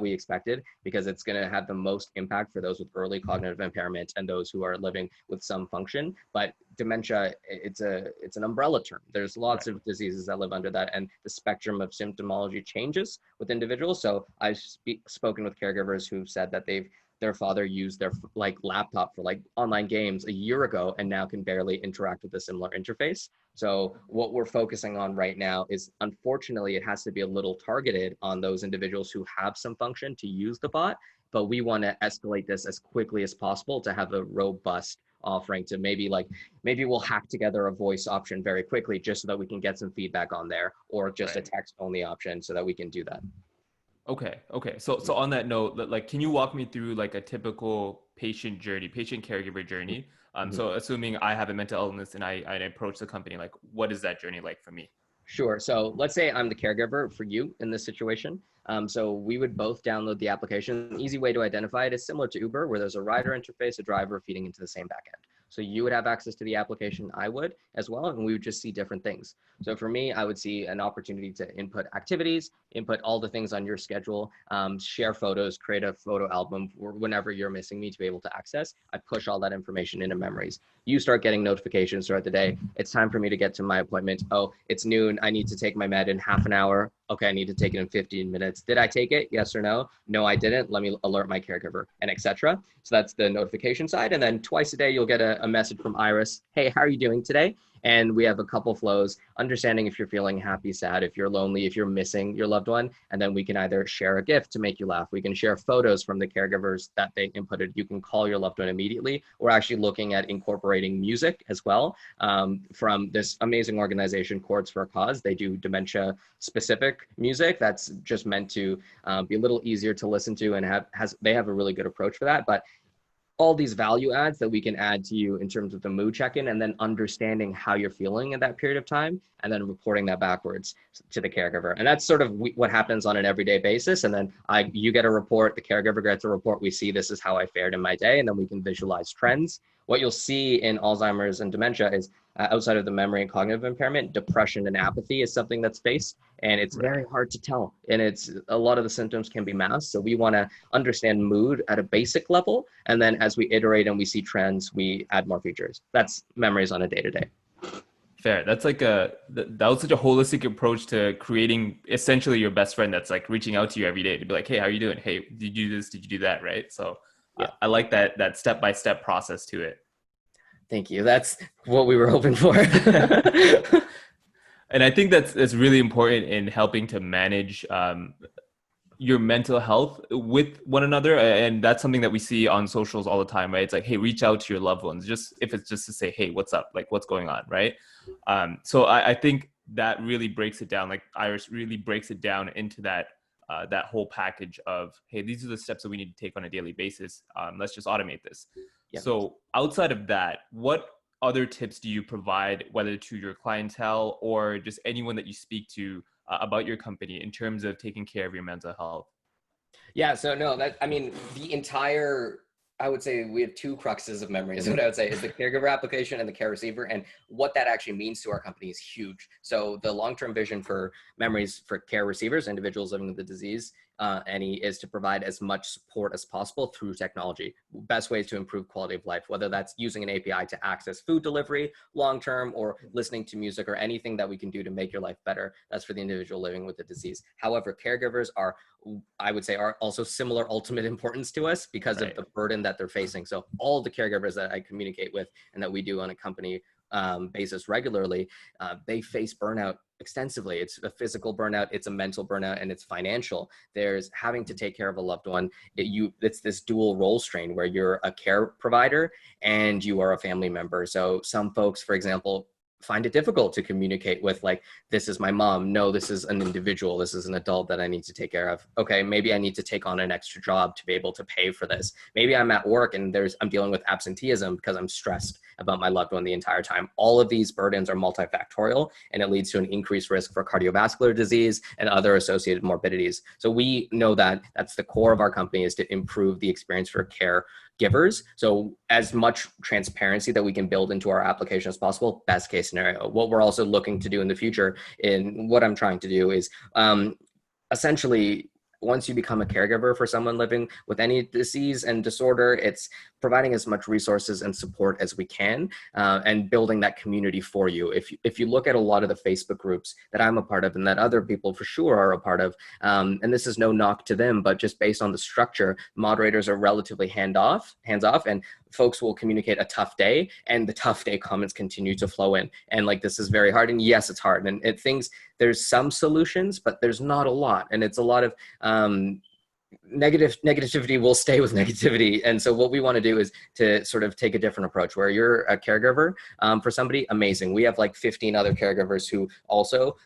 we expected, because it's going to have the most impact for those with early cognitive impairment and those who are living with some function. But dementia, it's an umbrella term. There's lots of diseases that live under that, and the spectrum of symptomology changes with individuals. So I've spoken with caregivers who've said that their father used their like laptop for like online games a year ago and now can barely interact with a similar interface. So what we're focusing on right now is, unfortunately, it has to be a little targeted on those individuals who have some function to use the bot, but we want to escalate this as quickly as possible to have a robust offering to maybe we'll hack together a voice option very quickly just so that we can get some feedback on there, or just a text only option so that we can do that. Okay. So on that note, like, can you walk me through like a typical patient caregiver journey? So assuming I have a mental illness and I approach the company, like, what is that journey like for me? Sure. So let's say I'm the caregiver for you in this situation. So we would both download the application. An easy way to identify it is similar to Uber, where there's a rider interface, a driver feeding into the same backend. So you would have access to the application, I would as well, and we would just see different things. So for me, I would see an opportunity to input activities, input all the things on your schedule, share photos, create a photo album for whenever you're missing me to be able to access. I push all that information into Memoryz. You start getting notifications throughout the day. It's time for me to get to my appointment. Oh, it's noon. I need to take my med in half an hour. Okay, I need to take it in 15 minutes. Did I take it? Yes or no? No, I didn't. Let me alert my caregiver, and etc. So that's the notification side. And then twice a day, you'll get a message from Iris. Hey, how are you doing today? And we have a couple flows, understanding if you're feeling happy, sad, if you're lonely, if you're missing your loved one. And then we can either share a gift to make you laugh. We can share photos from the caregivers that they inputted. You can call your loved one immediately. We're actually looking at incorporating music as well from this amazing organization, Chords for a Cause. They do dementia specific music that's just meant to be a little easier to listen to, and they have a really good approach for that. But all these value adds that we can add to you in terms of the mood check-in, and then understanding how you're feeling in that period of time, and then reporting that backwards to the caregiver. And that's sort of what happens on an everyday basis. And then you get a report, the caregiver gets a report, we see this is how I fared in my day, and then we can visualize trends. What you'll see in Alzheimer's and dementia is outside of the memory and cognitive impairment, depression and apathy is something that's faced, and it's very hard to tell. And it's a lot of the symptoms can be masked. So we want to understand mood at a basic level. And then as we iterate and we see trends, we add more features. That's Memoryz on a day-to-day. Fair. That's like that was such a holistic approach to creating essentially your best friend that's like reaching out to you every day to be like, hey, how are you doing? Hey, did you do this? Did you do that? Right. So yeah. I like that step-by-step process to it. Thank you. That's what we were hoping for. And I think that's really important in helping to manage your mental health with one another. And that's something that we see on socials all the time, right? It's like, hey, reach out to your loved ones, just if it's just to say, hey, what's up? Like, what's going on, right? So I think that really breaks it down. Like Iris really breaks it down into that whole package of, hey, these are the steps that we need to take on a daily basis. Let's just automate this. Yeah. So outside of that, what other tips do you provide, whether to your clientele or just anyone that you speak to about your company in terms of taking care of your mental health? Yeah, so no, I would say we have two cruxes of Memoryz. What I would say is the caregiver application and the care receiver, and what that actually means to our company is huge. So the long-term vision for Memoryz for care receivers, individuals living with the disease, is to provide as much support as possible through technology. Best ways to improve quality of life, whether that's using an API to access food delivery long-term, or listening to music, or anything that we can do to make your life better. That's for the individual living with the disease. However, caregivers are also similar ultimate importance to us because of the burden that they're facing. So all the caregivers that I communicate with and that we do on a company basis regularly, they face burnout extensively. It's a physical burnout, it's a mental burnout, and it's financial. There's having to take care of a loved one. It's this dual role strain where you're a care provider and you are a family member. So some folks, for example, find it difficult to communicate with, like, this is my mom. No, this is an individual. This is an adult that I need to take care of. Okay, maybe I need to take on an extra job to be able to pay for this. Maybe I'm at work and I'm dealing with absenteeism because I'm stressed about my loved one the entire time. All of these burdens are multifactorial, and it leads to an increased risk for cardiovascular disease and other associated morbidities. So we know that that's the core of our company, is to improve the experience for caregivers. So as much transparency that we can build into our application as possible, best case scenario. What we're also looking to do in the future, and what I'm trying to do, is essentially once you become a caregiver for someone living with any disease and disorder, it's providing as much resources and support as we can, and building that community for you. If you look at a lot of the Facebook groups that I'm a part of and that other people for sure are a part of, and this is no knock to them, but just based on the structure, moderators are relatively hands off, and folks will communicate a tough day, and the tough day comments continue to flow in. And like, this is very hard. And yes, it's hard. And there's some solutions, but there's not a lot. And it's a lot of negativity will stay with negativity. And so what we want to do is to sort of take a different approach where you're a caregiver for somebody. Amazing. We have like 15 other caregivers who also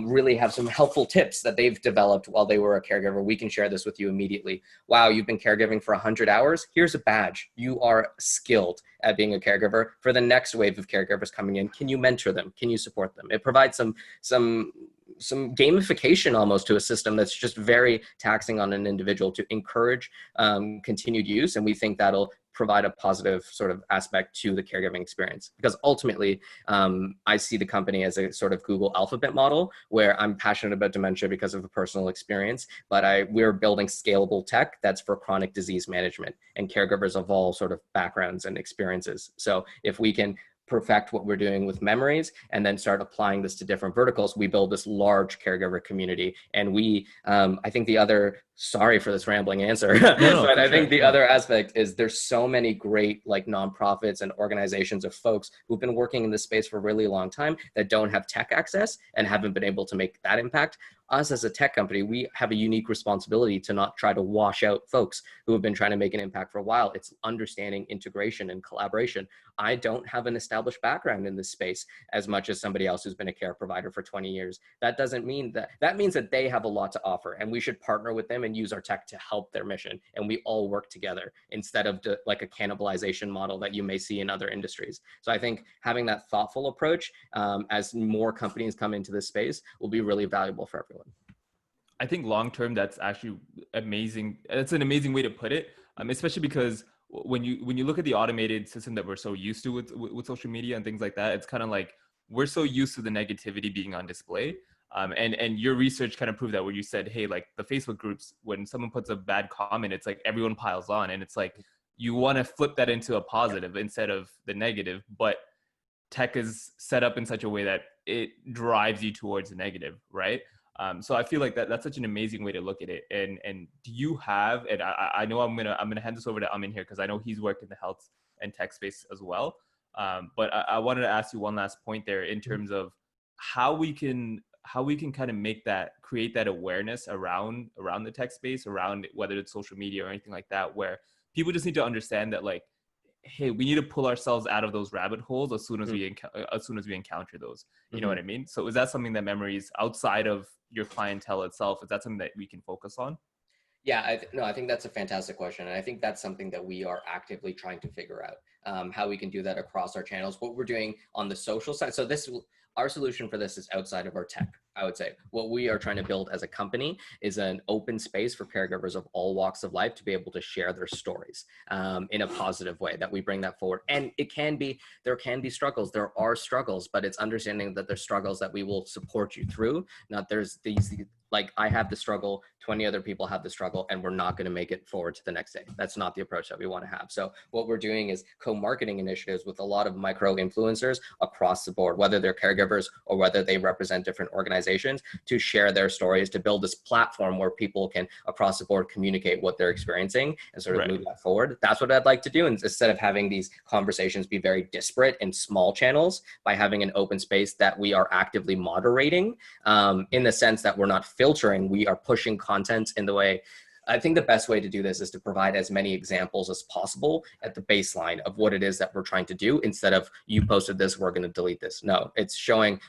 really have some helpful tips that they've developed while they were a caregiver. We can share this with you immediately. Wow, you've been caregiving for 100 hours. Here's a badge. You are skilled at being a caregiver. For the next wave of caregivers coming in, can you mentor them? Can you support them? It provides some gamification almost to a system that's just very taxing on an individual to encourage continued use. And we think that'll provide a positive sort of aspect to the caregiving experience, because ultimately I see the company as a sort of Google Alphabet model, where I'm passionate about dementia because of a personal experience, but we're building scalable tech that's for chronic disease management and caregivers of all sort of backgrounds and experiences. So if we can perfect what we're doing with Memoryz and then start applying this to different verticals, we build this large caregiver community. And I think sorry for this rambling answer, but I think the other aspect is there's so many great like nonprofits and organizations of folks who've been working in this space for a really long time that don't have tech access and haven't been able to make that impact. Us as a tech company, we have a unique responsibility to not try to wash out folks who have been trying to make an impact for a while. It's understanding integration and collaboration. I don't have an established background in this space as much as somebody else who's been a care provider for 20 years. That doesn't mean that means that they have a lot to offer, and we should partner with them and use our tech to help their mission. And we all work together instead of like a cannibalization model that you may see in other industries. So I think having that thoughtful approach as more companies come into this space will be really valuable for everyone. I think long-term, that's actually amazing. That's an amazing way to put it, especially because when you look at the automated system that we're so used to with social media and things like that, it's kind of like we're so used to the negativity being on display. And your research kind of proved that, where you said, hey, like the Facebook groups, when someone puts a bad comment, it's like everyone piles on, and it's like you want to flip that into a positive instead of the negative. But tech is set up in such a way that it drives you towards the negative, right? So I feel like that's such an amazing way to look at it. And do you have, and I know I'm gonna hand this over to Amin here, because I know he's worked in the health and tech space as well. But I wanted to ask you one last point there in terms of how we can kind of create that awareness around the tech space, around whether it's social media or anything like that, where people just need to understand that, like, hey, we need to pull ourselves out of those rabbit holes as soon as we encounter those. You know what I mean? So is that something that Memoryz, outside of your clientele itself, is that something that we can focus on? Yeah, I think that's a fantastic question. And I think that's something that we are actively trying to figure out, how we can do that across our channels, what we're doing on the social side. So our solution for this is outside of our tech, I would say. What we are trying to build as a company is an open space for caregivers of all walks of life to be able to share their stories in a positive way, that we bring that forward. And there can be struggles. There are struggles, but it's understanding that there's struggles that we will support you through. Not there's these, like, I have the struggle, 20 other people have the struggle, and we're not going to make it forward to the next day. That's not the approach that we want to have. So what we're doing is co-marketing initiatives with a lot of micro influencers across the board, whether they're caregivers or whether they represent different organizations, to share their stories, to build this platform where people can across the board communicate what they're experiencing and sort of move that forward. That's what I'd like to do. And instead of having these conversations be very disparate in small channels, by having an open space that we are actively moderating, in the sense that we're not filtering, we are pushing content in the way. I think the best way to do this is to provide as many examples as possible at the baseline of what it is that we're trying to do, instead of you posted this, we're going to delete this. No, it's showing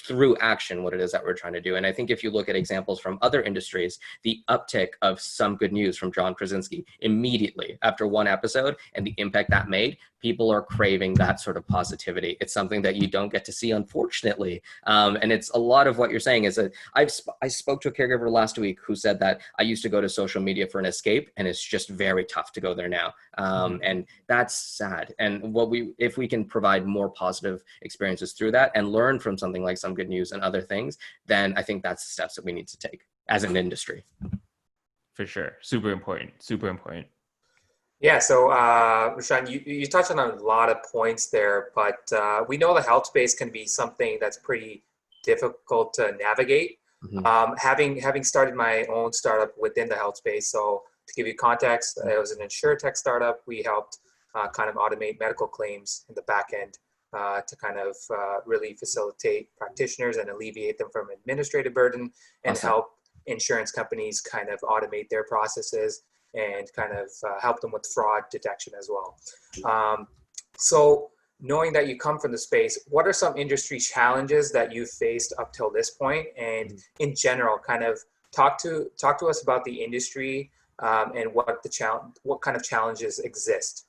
through action what it is that we're trying to do. And I think if you look at examples from other industries, the uptick of Some Good News from John Krasinski immediately after one episode and the impact that made, people are craving that sort of positivity. It's something that you don't get to see, unfortunately. And it's a lot of what you're saying is that I spoke to a caregiver last week who said that I used to go to social media for an escape, and it's just very tough to go there now. And that's sad. And if we can provide more positive experiences through that and learn from something like Some Good News and other things, then I think that's the steps that we need to take as an industry. For sure. Super important. Super important. Yeah, so Rishawn, you touched on a lot of points there, but we know the health space can be something that's pretty difficult to navigate. Mhm. Having started my own startup within the health space, so to give you context, it was an insurtech startup. We helped kind of automate medical claims in the back end to kind of really facilitate practitioners and alleviate them from administrative burden and Awesome. help insurance companies kind of automate their processes and kind of help them with fraud detection as well. So knowing that you come from the space, what are some industry challenges that you've faced up till this point? And in general, kind of talk to us about the industry and what kind of challenges exist.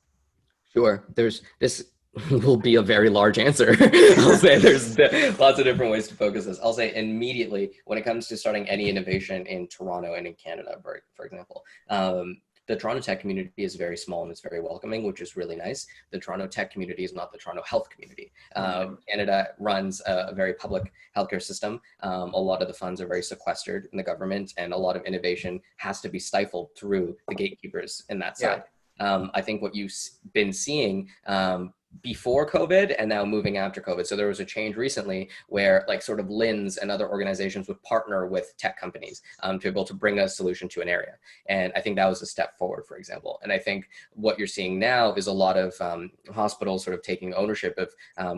Sure. This will be a very large answer. I'll say there's lots of different ways to focus this. I'll say immediately when it comes to starting any innovation in Toronto and in Canada, for example, the Toronto tech community is very small and it's very welcoming, which is really nice. The Toronto tech community is not the Toronto health community. Canada runs a very public healthcare system. A lot of the funds are very sequestered in the government, and a lot of innovation has to be stifled through the gatekeepers in that side. I think what you've been seeing before COVID and now moving after COVID. So there was a change recently where like sort of LINs and other organizations would partner with tech companies to be able to bring a solution to an area. And I think that was a step forward, for example. And I think what you're seeing now is a lot of hospitals sort of taking ownership of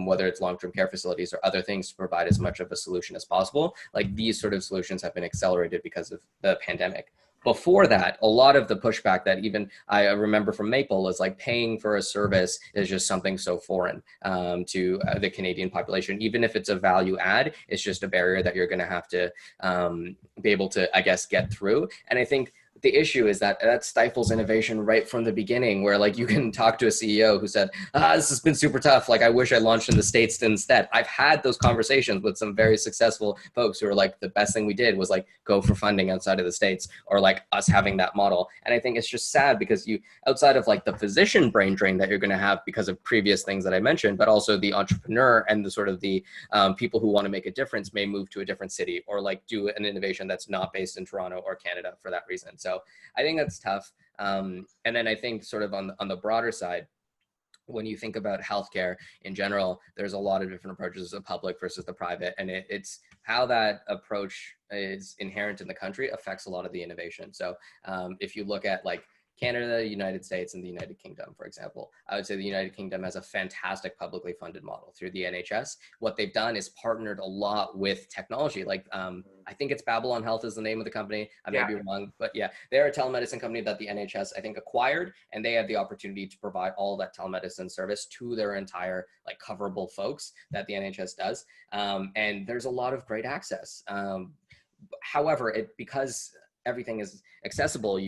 whether it's long-term care facilities or other things to provide as much of a solution as possible. Like these sort of solutions have been accelerated because of the pandemic. Before that, a lot of the pushback that even I remember from Maple is like paying for a service is just something so foreign to the Canadian population. Even if it's a value add, it's just a barrier that you're going to have to be able to, I guess, get through. And I think the issue is that stifles innovation right from the beginning, where like you can talk to a CEO who said, this has been super tough. Like I wish I launched in the States instead. I've had those conversations with some very successful folks who are like, the best thing we did was like go for funding outside of the States, or like us having that model. And I think it's just sad because you, outside of like the physician brain drain that you're going to have because of previous things that I mentioned, but also the entrepreneur and the sort of the people who want to make a difference may move to a different city or like do an innovation that's not based in Toronto or Canada for that reason. So I think that's tough. And then I think sort of on the broader side, when you think about healthcare in general, there's a lot of different approaches, the public versus the private. And it's how that approach is inherent in the country affects a lot of the innovation. So if you look at like Canada, United States, and the United Kingdom, for example, I would say the United Kingdom has a fantastic publicly funded model through the NHS. What they've done is partnered a lot with technology. Like I think it's Babylon Health is the name of the company. I may be wrong, but yeah, they're a telemedicine company that the NHS, I think, acquired, and they have the opportunity to provide all that telemedicine service to their entire like coverable folks that the NHS does. And there's a lot of great access. However, because everything is accessible,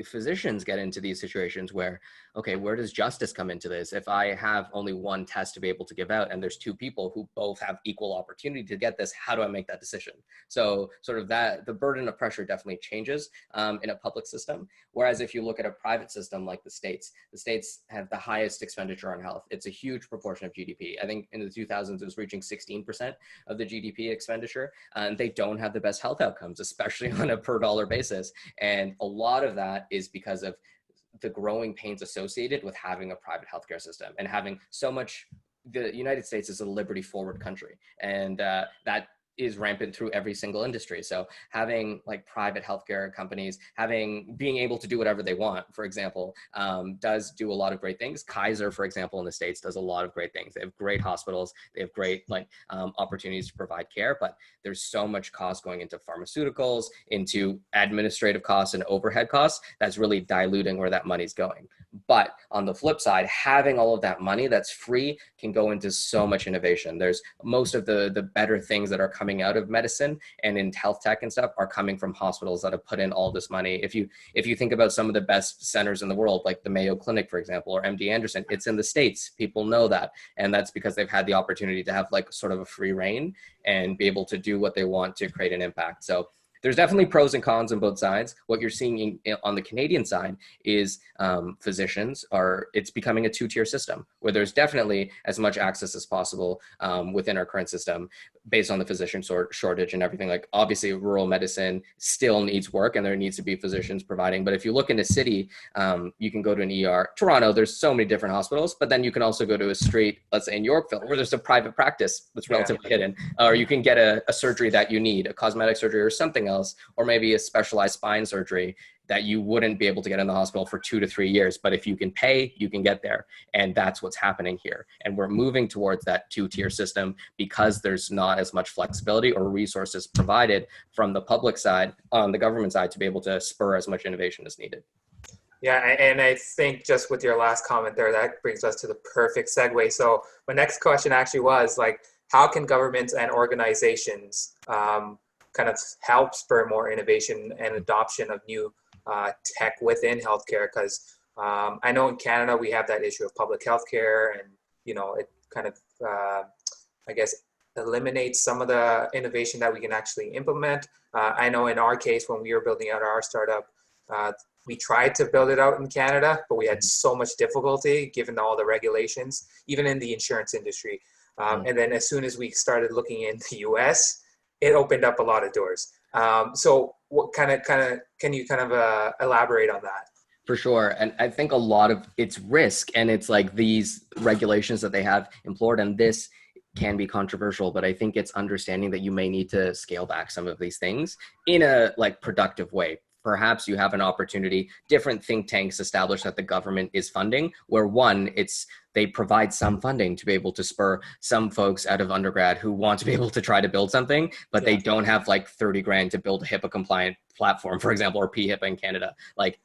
physicians get into these situations where, okay, where does justice come into this? If I have only one test to be able to give out and there's two people who both have equal opportunity to get this, how do I make that decision? So sort of the burden of pressure definitely changes in a public system. Whereas if you look at a private system like the States have the highest expenditure on health. It's a huge proportion of GDP. I think in the 2000s, it was reaching 16% of the GDP expenditure. And they don't have the best health outcomes, especially on a per dollar basis. And a lot of that is because of the growing pains associated with having a private healthcare system and having so much. The United States is a liberty forward country, and that is rampant through every single industry. So having like private healthcare companies, being able to do whatever they want, for example, does do a lot of great things. Kaiser, for example, in the States does a lot of great things. They have great hospitals. They have great opportunities to provide care, but there's so much cost going into pharmaceuticals, into administrative costs and overhead costs that's really diluting where that money's going. But on the flip side, having all of that money that's free can go into so much innovation. There's most of the better things that are coming out of medicine and in health tech and stuff are coming from hospitals that have put in all this money. If you think about some of the best centers in the world, like the Mayo Clinic, for example, or MD Anderson, it's in the States. People know that. And that's because they've had the opportunity to have like sort of a free reign and be able to do what they want to create an impact. So There's definitely pros and cons on both sides. What you're seeing on the Canadian side is physicians it's becoming a two-tier system where there's definitely as much access as possible within our current system based on the physician shortage and everything. Like obviously rural medicine still needs work and there needs to be physicians providing. But if you look in a city, you can go to an ER. Toronto, there's so many different hospitals, but then you can also go to a street, let's say in Yorkville, where there's a private practice that's relatively hidden, or you can get a surgery that you need, a cosmetic surgery or something else, or maybe a specialized spine surgery that you wouldn't be able to get in the hospital for 2 to 3 years. But if you can pay, you can get there. And that's what's happening here. And we're moving towards that two-tier system because there's not as much flexibility or resources provided from the public side, on the government side, to be able to spur as much innovation as needed. Yeah, and I think just with your last comment there, that brings us to the perfect segue. So my next question actually was like, how can governments and organizations kind of help spur more innovation and adoption of new tech within healthcare? Because I know in Canada we have that issue of public healthcare, and it kind of I guess eliminates some of the innovation that we can actually implement. I know in our case, when we were building out our startup, we tried to build it out in Canada, but we had so much difficulty given all the regulations, even in the insurance industry. And then as soon as we started looking in the US, it opened up a lot of doors. So what can you elaborate on that? For sure. And I think a lot of it's risk, and it's like these regulations that they have implored, and this can be controversial, but I think it's understanding that you may need to scale back some of these things in a productive way. Perhaps you have an opportunity, different think tanks established that the government is funding, where they provide some funding to be able to spur some folks out of undergrad who want to be able to try to build something, but they don't have 30 grand to build a HIPAA compliant platform, for example, or PHIPAA in Canada.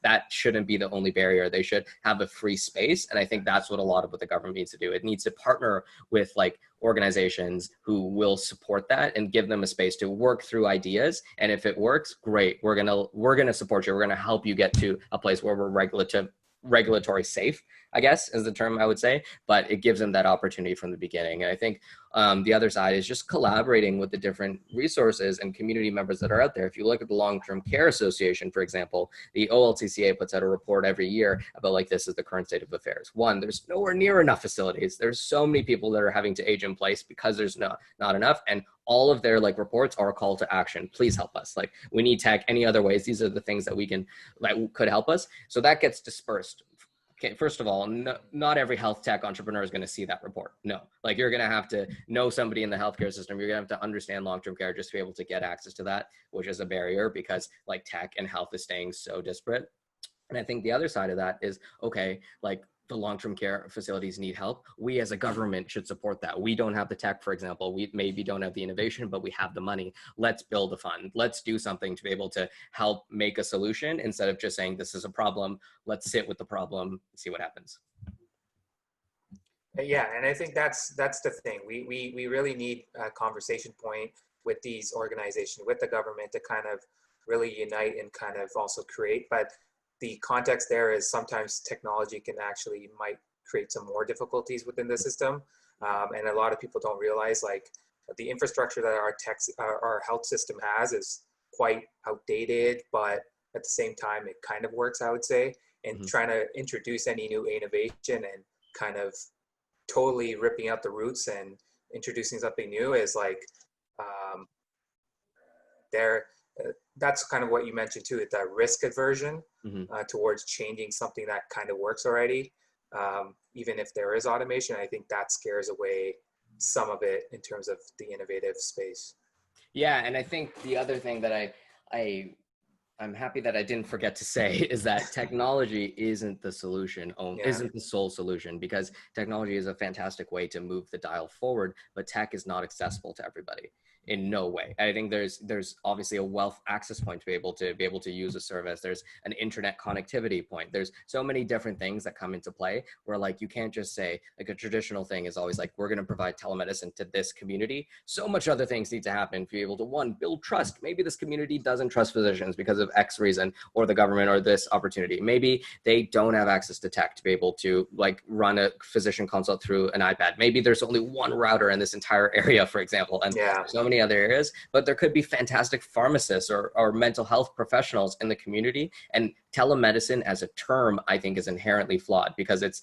That shouldn't be the only barrier. They should have a free space. And I think that's what a lot of what the government needs to do. It needs to partner with organizations who will support that and give them a space to work through ideas. And if it works, great. We're gonna support you. We're gonna help you get to a place where we're regulatory safe, I guess is the term I would say, but it gives them that opportunity from the beginning. And I think the other side is just collaborating with the different resources and community members that are out there. If you look at the Long-Term Care Association, for example, the OLTCA puts out a report every year about this is the current state of affairs. One, there's nowhere near enough facilities. There's so many people that are having to age in place because there's not enough. And all of their reports are a call to action. Please help us. We need tech. Any other ways? These are the things that could help us. So that gets dispersed. Okay, first of all, not every health tech entrepreneur is going to see that report. No, you're going to have to know somebody in the healthcare system. You're going to have to understand long-term care just to be able to get access to that, which is a barrier because tech and health is staying so disparate. And I think the other side of that is, okay, the long-term care facilities need help. We as a government should support that. We don't have the tech, for example. We maybe don't have the innovation, but we have the money. Let's build a fund. Let's do something to be able to help make a solution instead of just saying this is a problem. Let's sit with the problem and see what happens. Yeah, and I think that's the thing. We really need a conversation point with these organizations, with the government, to kind of really unite and kind of also create. But the context there is sometimes technology might create some more difficulties within the system. And a lot of people don't realize the infrastructure that our health system has is quite outdated, but at the same time, it kind of works, I would say. And trying to introduce any new innovation and kind of totally ripping out the roots and introducing something new is that's kind of what you mentioned too, that risk aversion towards changing something that kind of works already. Even if there is automation, I think that scares away some of it in terms of the innovative space. Yeah, and I think the other thing that I'm happy that I didn't forget to say is that technology isn't the solution, isn't the sole solution, because technology is a fantastic way to move the dial forward, but tech is not accessible to everybody. In no way. I think there's obviously a wealth access point to be able to use a service. There's an internet connectivity point. There's so many different things that come into play where you can't just say a traditional thing is always we're going to provide telemedicine to this community. So much other things need to happen to be able to build trust. Maybe this community doesn't trust physicians because of X reason, or the government, or this opportunity. Maybe they don't have access to tech to be able to run a physician consult through an iPad. Maybe there's only one router in this entire area, for example, and so many many other areas, but there could be fantastic pharmacists or mental health professionals in the community. And telemedicine as a term, I think, is inherently flawed because it's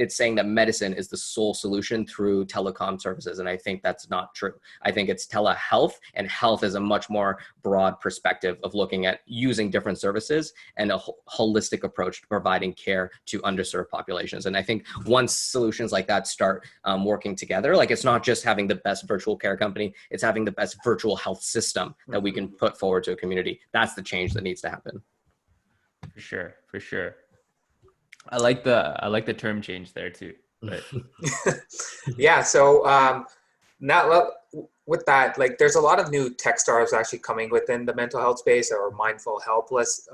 saying that medicine is the sole solution through telecom services. And I think that's not true. I think it's telehealth, and health is a much more broad perspective of looking at using different services and a holistic approach to providing care to underserved populations. And I think once solutions like that start working together, like it's not just having the best virtual care company, it's having the best virtual health system that we can put forward to a community. That's the change that needs to happen. For sure. I like the term change there too. But. Yeah. So now with that, like there's a lot of new tech startups actually coming within the mental health space, or mindfulness,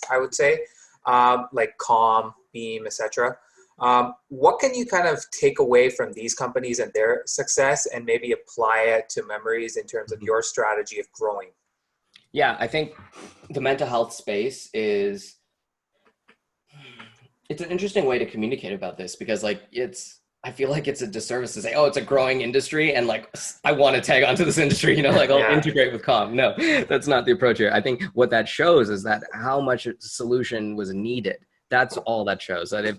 I would say, like Calm, Beam, etc. What can you kind of take away from these companies and their success and maybe apply it to Memoryz in terms of your strategy of growing? Yeah, I think the mental health space it's an interesting way to communicate about this because like I feel like it's a disservice to say, oh, it's a growing industry and like I want to tag onto this industry, like I'll integrate with Calm. No, that's not the approach here. I think what that shows is that how much solution was needed. That's all that shows. That if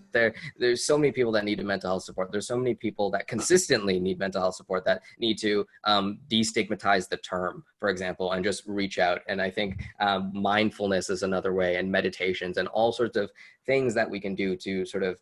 there's so many people that need mental health support, there's so many people that consistently need mental health support that need to destigmatize the term, for example, and just reach out. And I think mindfulness is another way, and meditations and all sorts of things that we can do to sort of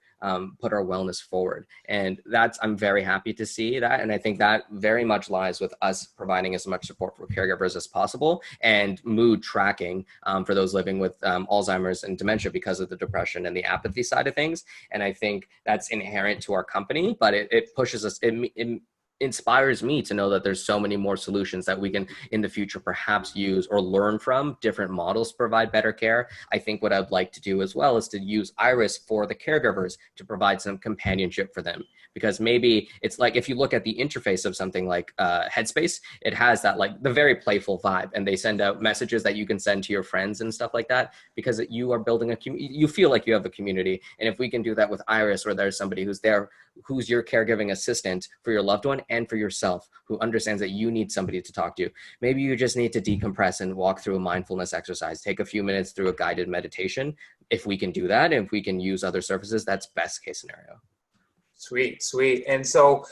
put our wellness forward. And I'm very happy to see that. And I think that very much lies with us providing as much support for caregivers as possible, and mood tracking for those living with Alzheimer's and dementia because of the depression and the apathy side of things. And I think that's inherent to our company, but it pushes us, it inspires me to know that there's so many more solutions that we can in the future perhaps use or learn from different models to provide better care. I think what I'd like to do as well is to use Iris for the caregivers to provide some companionship for them. Because maybe it's like, if you look at the interface of something like Headspace, it has that like the very playful vibe, and they send out messages that you can send to your friends and stuff like that, because you are building you feel like you have a community. And if we can do that with Iris, where there's somebody who's there, who's your caregiving assistant for your loved one and for yourself, who understands that you need somebody to talk to. Maybe you just need to decompress and walk through a mindfulness exercise, take a few minutes through a guided meditation. If we can do that, and if we can use other services, that's best case scenario. Sweet. And so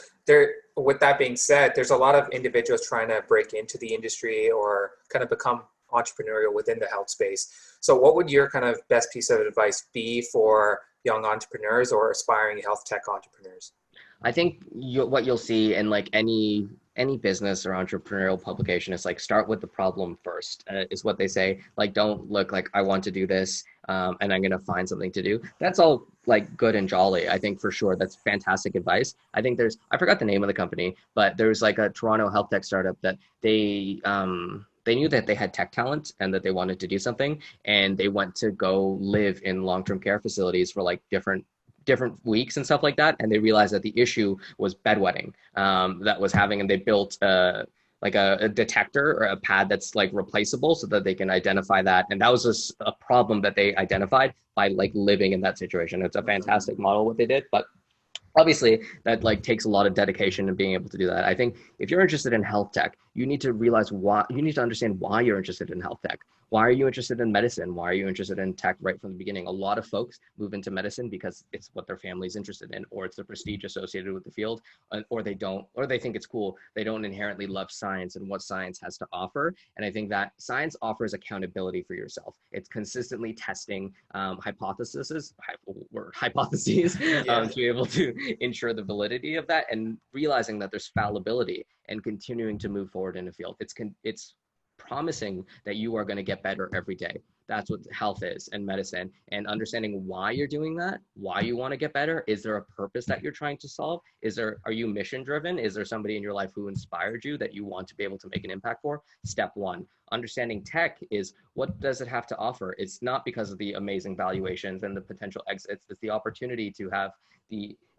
with that being said, there's a lot of individuals trying to break into the industry or kind of become entrepreneurial within the health space. So what would your kind of best piece of advice be for young entrepreneurs or aspiring health tech entrepreneurs? I think what you'll see in like any business or entrepreneurial publication is like, start with the problem first, is what they say. Like, don't look like I want to do this and I'm going to find something to do. That's all like good and jolly. I think for sure that's fantastic advice. I think I forgot the name of the company, but there's like a Toronto health tech startup that they knew that they had tech talent and that they wanted to do something. And they went to go live in long-term care facilities for like different weeks and stuff like that. And they realized that the issue was bedwetting that was having, and they built like a detector or a pad that's like replaceable so that they can identify that. And that was just a problem that they identified by like living in that situation. It's a fantastic model what they did, but obviously that like takes a lot of dedication and being able to do that. I think if you're interested in health tech, you need to realize you need to understand why you're interested in health tech. Why are you interested in medicine? Why are you interested in tech right from the beginning? A lot of folks move into medicine because it's what their family's interested in, or it's the prestige associated with the field, or they think it's cool. They don't inherently love science and what science has to offer. And I think that science offers accountability for yourself. It's consistently testing hypotheses to be able to ensure the validity of that, and realizing that there's fallibility and continuing to move forward in a field. It's promising that you are going to get better every day. That's what health is, and medicine, and understanding why you're doing that, why you want to get better. Is there a purpose that you're trying to solve? Are you mission driven? Is there somebody in your life who inspired you that you want to be able to make an impact for? Step one. Understanding tech is, what does it have to offer? It's not because of the amazing valuations and the potential exits. It's the opportunity to have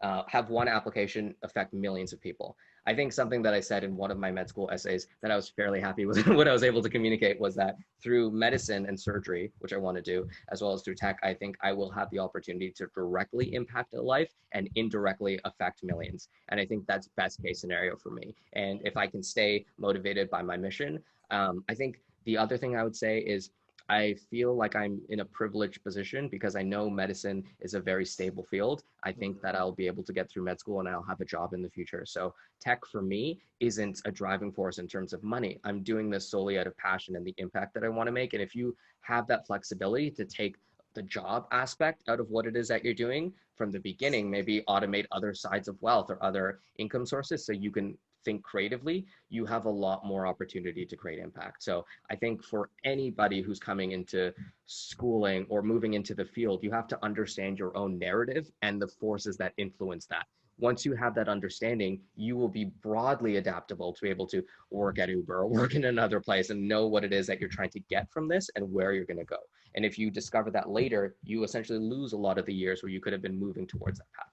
have one application affect millions of people. I think something that I said in one of my med school essays that I was fairly happy with what I was able to communicate was that through medicine and surgery, which I want to do, as well as through tech, I think I will have the opportunity to directly impact a life and indirectly affect millions. And I think that's best case scenario for me. And if I can stay motivated by my mission, I think the other thing I would say is I feel like I'm in a privileged position because I know medicine is a very stable field. I think that I'll be able to get through med school and I'll have a job in the future. So tech for me isn't a driving force in terms of money. I'm doing this solely out of passion and the impact that I want to make. And if you have that flexibility to take the job aspect out of what it is that you're doing from the beginning, maybe automate other sides of wealth or other income sources so you can think creatively, you have a lot more opportunity to create impact. So I think for anybody who's coming into schooling or moving into the field, you have to understand your own narrative and the forces that influence that. Once you have that understanding, you will be broadly adaptable to be able to work at Uber or work in another place and know what it is that you're trying to get from this and where you're going to go. And if you discover that later, you essentially lose a lot of the years where you could have been moving towards that path.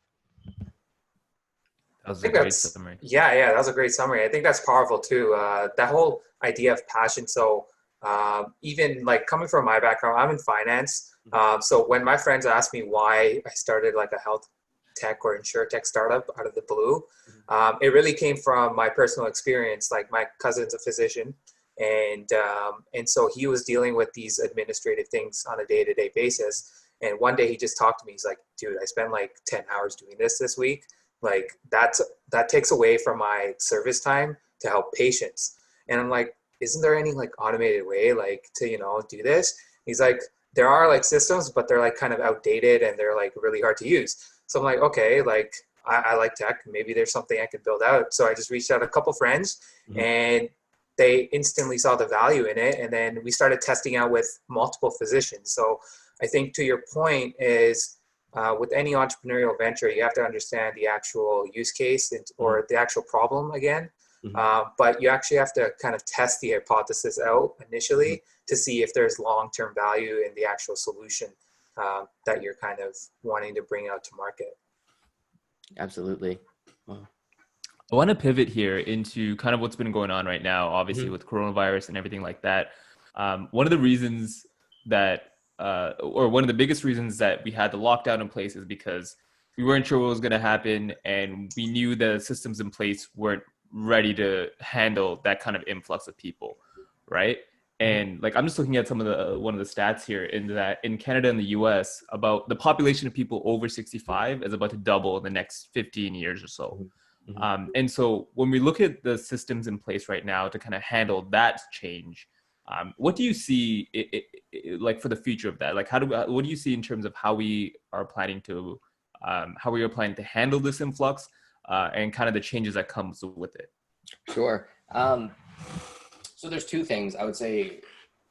That was a great summary. Yeah, that was a great summary. I think that's powerful too. That whole idea of passion. So even like coming from my background, I'm in finance. So when my friends ask me why I started like a health tech or insurtech startup out of the blue, it really came from my personal experience. Like my cousin's a physician, and so he was dealing with these administrative things on a day-to-day basis. And one day he just talked to me. He's like, "Dude, I spent like 10 hours doing this week. Like that takes away from my service time to help patients." And I'm like, isn't there any like automated way like to, do this? He's like, there are like systems, but they're like kind of outdated and they're like really hard to use. So I'm like, okay, like I like tech. Maybe there's something I could build out. So I just reached out to a couple friends and they instantly saw the value in it. And then we started testing out with multiple physicians. So I think to your point is, with any entrepreneurial venture, you have to understand the actual use case or the actual problem again. But you actually have to kind of test the hypothesis out initially to see if there's long-term value in the actual solution that you're kind of wanting to bring out to market. Absolutely. Wow. I want to pivot here into kind of what's been going on right now, obviously with coronavirus and everything like that. One of the reasons that or one of the biggest reasons that we had the lockdown in place is because we weren't sure what was going to happen, and we knew the systems in place weren't ready to handle that kind of influx of people, right? And like I'm just looking at some of one of the stats here in Canada and the US, about the population of people over 65 is about to double in the next 15 years or so. And so when we look at the systems in place right now to kind of handle that change, what do you see like for the future of that? Like what do you see in terms of how we are planning to handle this influx and kind of the changes that comes with it? Sure. So there's two things I would say.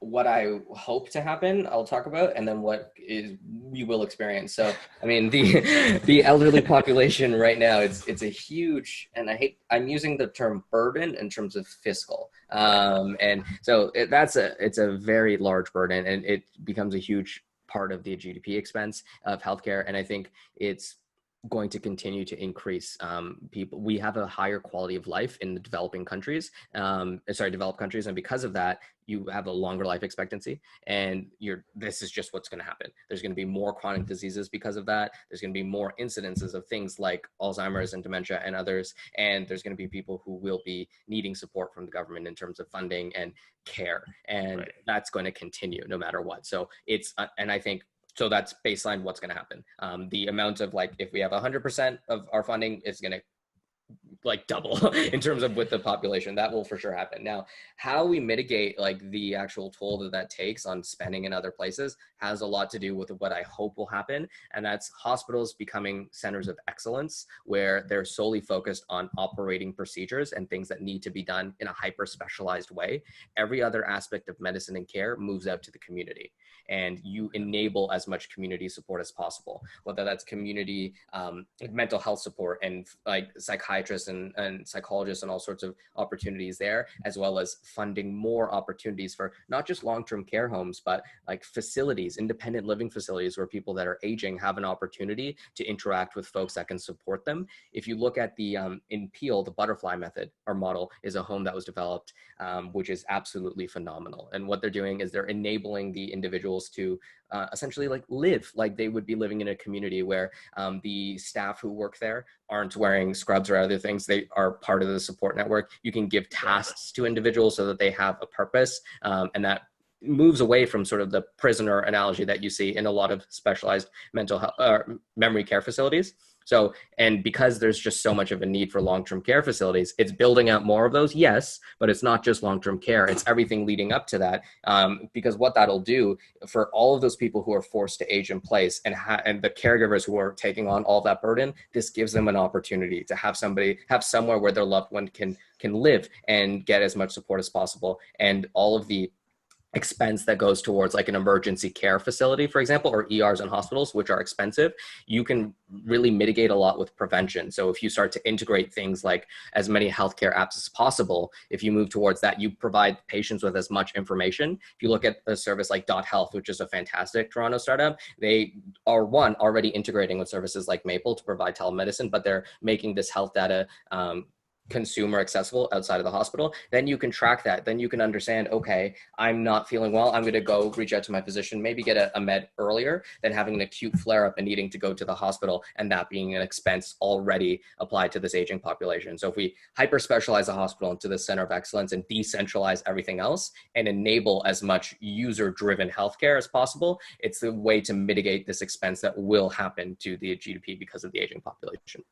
What I hope to happen, I'll talk about, and then what is we will experience. So, I mean, the elderly population right now, it's a huge, and I'm using the term burden in terms of fiscal, and so it's a very large burden, and it becomes a huge part of the GDP expense of healthcare, and I think it's going to continue to increase. We have a higher quality of life in the developed countries, and because of that, you have a longer life expectancy, and this is just what's going to happen. There's going to be more chronic diseases because of that. There's going to be more incidences of things like Alzheimer's and dementia and others, and there's going to be people who will be needing support from the government in terms of funding and care, and that's going to continue no matter what. So and I think, so that's baseline what's going to happen. The amount of if we have 100% of our funding, it's going to double in terms of with the population. That will for sure happen. Now, how we mitigate the actual toll that takes on spending in other places has a lot to do with what I hope will happen. And that's hospitals becoming centers of excellence where they're solely focused on operating procedures and things that need to be done in a hyper specialized way. Every other aspect of medicine and care moves out to the community, and you enable as much community support as possible, whether that's community mental health support and psychiatrists psychologists and psychologists and all sorts of opportunities there, as well as funding more opportunities for not just long-term care homes, but like facilities, independent living facilities where people that are aging have an opportunity to interact with folks that can support them. If you look at the, in Peel, the butterfly method or model is a home that was developed, which is absolutely phenomenal. And what they're doing is they're enabling the individuals to essentially like live like they would be living in a community where the staff who work there aren't wearing scrubs or other things. They are part of the support network. You can give tasks to individuals so that they have a purpose, and that moves away from sort of the prisoner analogy that you see in a lot of specialized mental health memory care facilities. So, and because there's just so much of a need for long-term care facilities, it's building out more of those, yes, but it's not just long-term care, it's everything leading up to that. Because what that'll do for all of those people who are forced to age in place and the caregivers who are taking on all that burden, this gives them an opportunity to have somewhere where their loved one can live and get as much support as possible. And all of the expense that goes towards like an emergency care facility, for example, or ERs and hospitals, which are expensive, you can really mitigate a lot with prevention. So if you start to integrate things like as many healthcare apps as possible, if you move towards that, you provide patients with as much information. If you look at a service like .health, which is a fantastic Toronto startup, they are already integrating with services like Maple to provide telemedicine, but they're making this health data consumer accessible outside of the hospital. Then you can track that. Then you can understand, okay, I'm not feeling well. I'm going to go reach out to my physician, maybe get a med earlier than having an acute flare up and needing to go to the hospital, and that being an expense already applied to this aging population. So if we hyper specialize the hospital into the center of excellence and decentralize everything else and enable as much user driven healthcare as possible, it's the way to mitigate this expense that will happen to the GDP because of the aging population.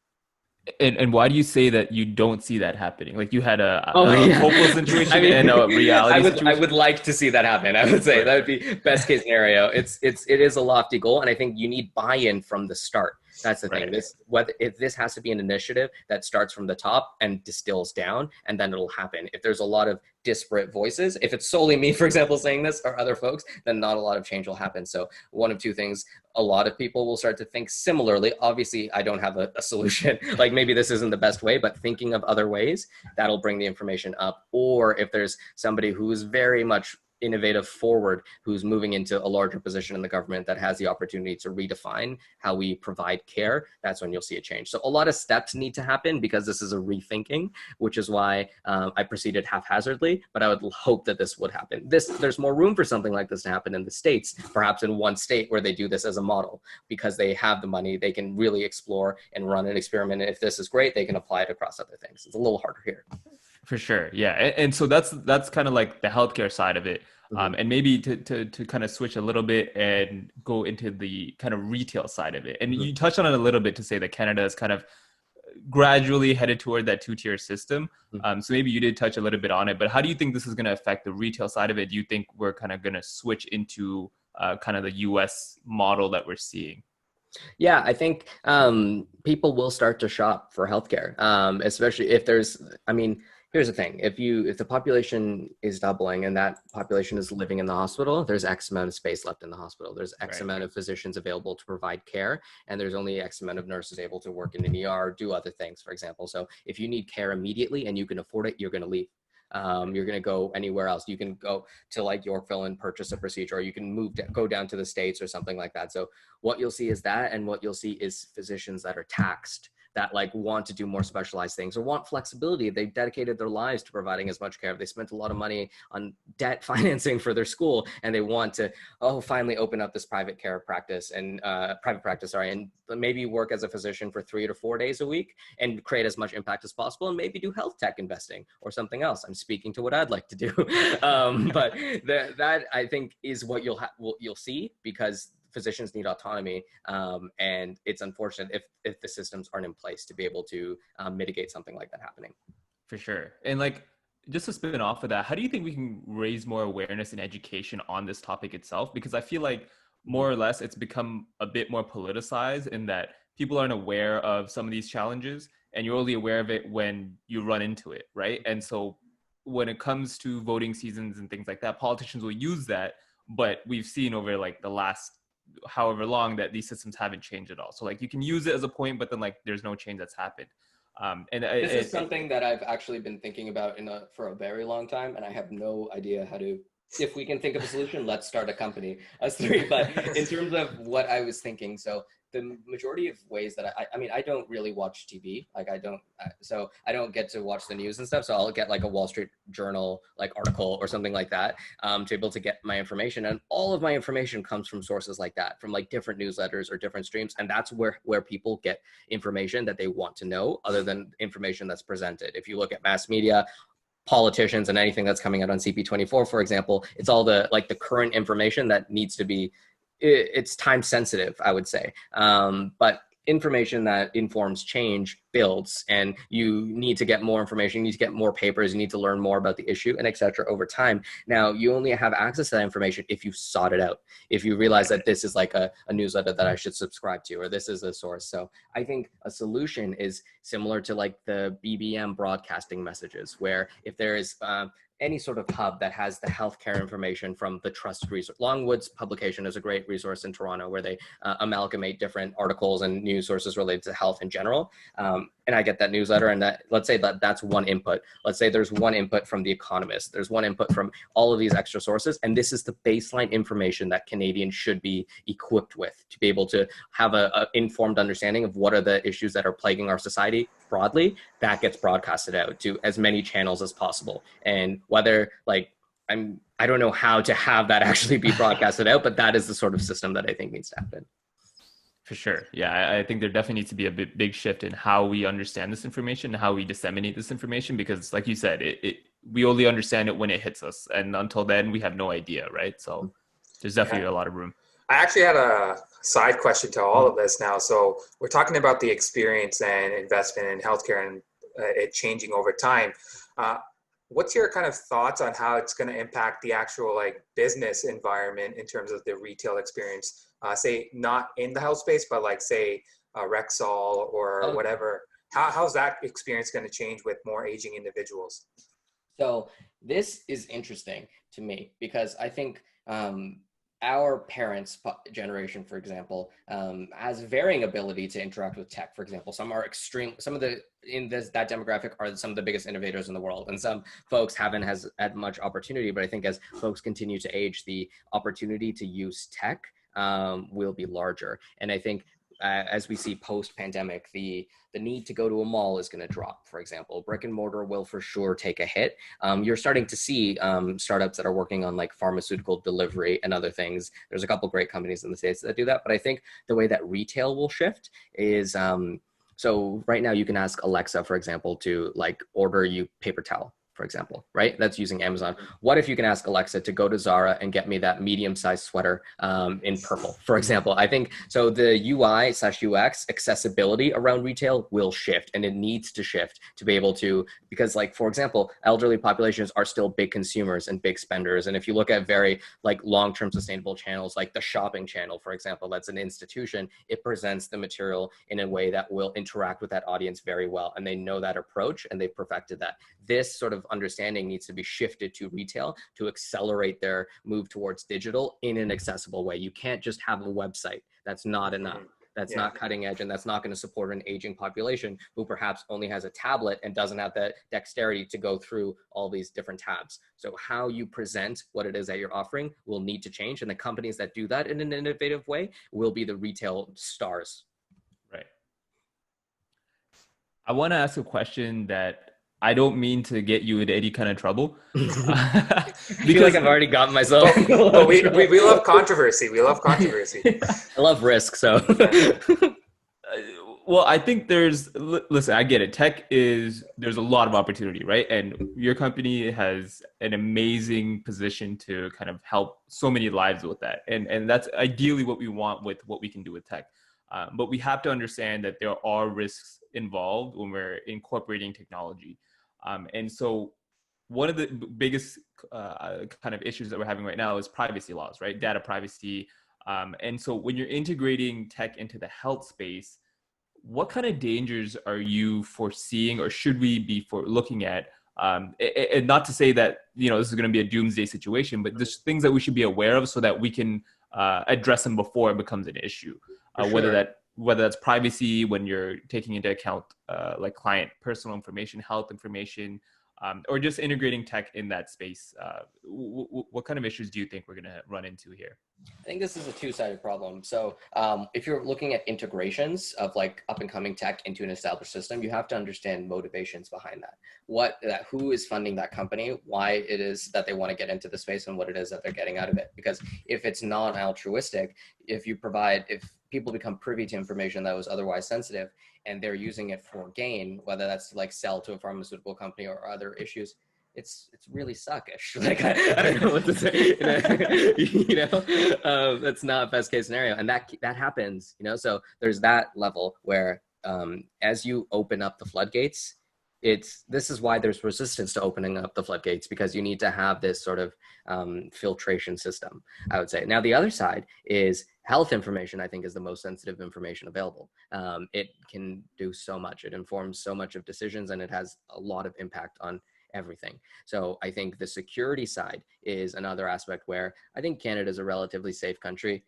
And why do you say that you don't see that happening? Like you had a yeah. hopeful situation and a reality situation? I would like to see that happen. I would say that would be best case scenario. It is a lofty goal, and I think you need buy-in from the start. That's the thing. This has to be an initiative that starts from the top and distills down, and then it'll happen. If there's a lot of disparate voices, if it's solely me, for example, saying this or other folks, then not a lot of change will happen. So one of two things, a lot of people will start to think similarly. Obviously, I don't have a solution. Like maybe this isn't the best way, but thinking of other ways, that'll bring the information up. Or if there's somebody who is very much innovative forward, who's moving into a larger position in the government that has the opportunity to redefine how we provide care, that's when you'll see a change. So a lot of steps need to happen because this is a rethinking, which is why I proceeded haphazardly, but I would hope that this would happen. There's more room for something like this to happen in the States, perhaps in one state where they do this as a model, because they have the money, they can really explore and run an experiment. And if this is great, they can apply it across other things. It's a little harder here. For sure. Yeah. And so that's kind of like the healthcare side of it. And maybe to kind of switch a little bit and go into the kind of retail side of it. And you touched on it a little bit to say that Canada is kind of gradually headed toward that two-tier system. So maybe you did touch a little bit on it, but how do you think this is going to affect the retail side of it? Do you think we're kind of going to switch into kind of the US model that we're seeing? Yeah, I think people will start to shop for healthcare, especially if here's the thing. If the population is doubling and that population is living in the hospital, there's X amount of space left in the hospital. There's X amount of physicians available to provide care, and there's only X amount of nurses able to work in an ER, do other things, for example. So if you need care immediately and you can afford it, you're going to leave. You're going to go anywhere else. You can go to like Yorkville and purchase a procedure, or you can go down to the States or something like that. So what you'll see is that, and what you'll see is physicians that are taxed, that like want to do more specialized things or want flexibility. They've dedicated their lives to providing as much care. They spent a lot of money on debt financing for their school, and they want to, finally open up this private practice and maybe work as a physician for 3 to 4 days a week and create as much impact as possible, and maybe do health tech investing or something else. I'm speaking to what I'd like to do. But that I think is what you'll see, because physicians need autonomy, and it's unfortunate if the systems aren't in place to be able to mitigate something like that happening. For sure. And like, just to spin off of that, how do you think we can raise more awareness and education on this topic itself? Because I feel like more or less it's become a bit more politicized in that people aren't aware of some of these challenges, and you're only aware of it when you run into it, right? And so when it comes to voting seasons and things like that, politicians will use that, but we've seen over like the last however long that these systems haven't changed at all. So like you can use it as a point, but then like there's no change that's happened. This is something that I've actually been thinking about for a very long time, and I have no idea how to. If we can think of a solution, let's start a company, us three. But in terms of what I was thinking, so the majority of ways that I mean, I don't really watch TV. Like so I don't get to watch the news and stuff. So I'll get like a Wall Street Journal like article or something like that to be able to get my information. And all of my information comes from sources like that, from like different newsletters or different streams. And that's where people get information that they want to know, other than information that's presented. If you look at mass media, politicians, and anything that's coming out on CP24, for example, it's all the current information that needs to be, it's time sensitive, I would say. But information that informs change builds, and you need to get more information, you need to get more papers, you need to learn more about the issue, and etc. over time. Now, you only have access to that information if you sought it out, if you realize that this is like a newsletter that I should subscribe to, or this is a source. So I think a solution is similar to like the BBM broadcasting messages, where if there is any sort of hub that has the healthcare information from the trusted resource. Longwood's publication is a great resource in Toronto, where they amalgamate different articles and news sources related to health in general. And I get that newsletter, and that, let's say that that's one input. Let's say there's one input from The Economist. There's one input from all of these extra sources. And this is the baseline information that Canadians should be equipped with to be able to have a informed understanding of what are the issues that are plaguing our society broadly. That gets broadcasted out to as many channels as possible. And whether I don't know how to have that actually be broadcasted out, but that is the sort of system that I think needs to happen. For sure. Yeah, I think there definitely needs to be a big shift in how we understand this information and how we disseminate this information, because like you said, we only understand it when it hits us. And until then, we have no idea, right? So there's definitely a lot of room. I actually had a side question to all of this now. So we're talking about the experience and investment in healthcare and it changing over time. What's your kind of thoughts on how it's going to impact the actual like business environment in terms of the retail experience? Say not in the health space, but like say Rexall or whatever. How's that experience going to change with more aging individuals? So this is interesting to me, because I think our parents' generation, for example, has varying ability to interact with tech. For example, some are extreme. Some of the that demographic are some of the biggest innovators in the world, and some folks haven't had much opportunity. But I think as folks continue to age, the opportunity to use tech will be larger. And I think as we see post-pandemic, the need to go to a mall is going to drop, for example. Brick and mortar will for sure take a hit. You're starting to see startups that are working on like pharmaceutical delivery and other things. There's a couple great companies in the States that do that. But I think the way that retail will shift is, so right now you can ask Alexa, for example, to like order you paper towel, for example, right? That's using Amazon. What if you can ask Alexa to go to Zara and get me that medium-sized sweater in purple, for example? I think so the UI/UX accessibility around retail will shift, and it needs to shift to be able to, because like, for example, elderly populations are still big consumers and big spenders. And if you look at very like long-term sustainable channels, like the shopping channel, for example, that's an institution, it presents the material in a way that will interact with that audience very well. And they know that approach and they've perfected that. This sort of understanding needs to be shifted to retail to accelerate their move towards digital in an accessible way. You can't just have a website. That's not enough. That's not cutting edge, and that's not going to support an aging population who perhaps only has a tablet and doesn't have the dexterity to go through all these different tabs. So how you present what it is that you're offering will need to change, and the companies that do that in an innovative way will be the retail stars. Right. I want to ask a question that I don't mean to get you into any kind of trouble. I feel like I've already gotten myself. But we love controversy. We love controversy. I love risk. So, well, I think listen, I get it. There's a lot of opportunity, right? And your company has an amazing position to kind of help so many lives with that. And that's ideally what we want with what we can do with tech. But we have to understand that there are risks involved when we're incorporating technology. And so one of the biggest kind of issues that we're having right now is privacy laws, right? Data privacy. And so when you're integrating tech into the health space, what kind of dangers are you foreseeing, or should we be looking at? And not to say that, this is going to be a doomsday situation, but there's things that we should be aware of so that we can address them before it becomes an issue. Whether that whether that's privacy, when you're taking into account like client personal information, health information, or just integrating tech in that space. What kind of issues do you think we're going to run into here? I think this is a two-sided problem. So if you're looking at integrations of like up and coming tech into an established system, you have to understand motivations behind that. Who is funding that company, why it is that they want to get into the space, and what it is that they're getting out of it. Because if it's not altruistic, if people become privy to information that was otherwise sensitive and they're using it for gain, whether that's to like sell to a pharmaceutical company or other issues, it's really suckish. Like I don't know what to say. That's not best case scenario, and that happens. So there's that level where as you open up the floodgates, this is why there's resistance to opening up the floodgates, because you need to have this sort of filtration system, I would say. Now, the other side is health information, I think, is the most sensitive information available. It can do so much. It informs so much of decisions, and it has a lot of impact on everything. So I think the security side is another aspect where I think Canada is a relatively safe country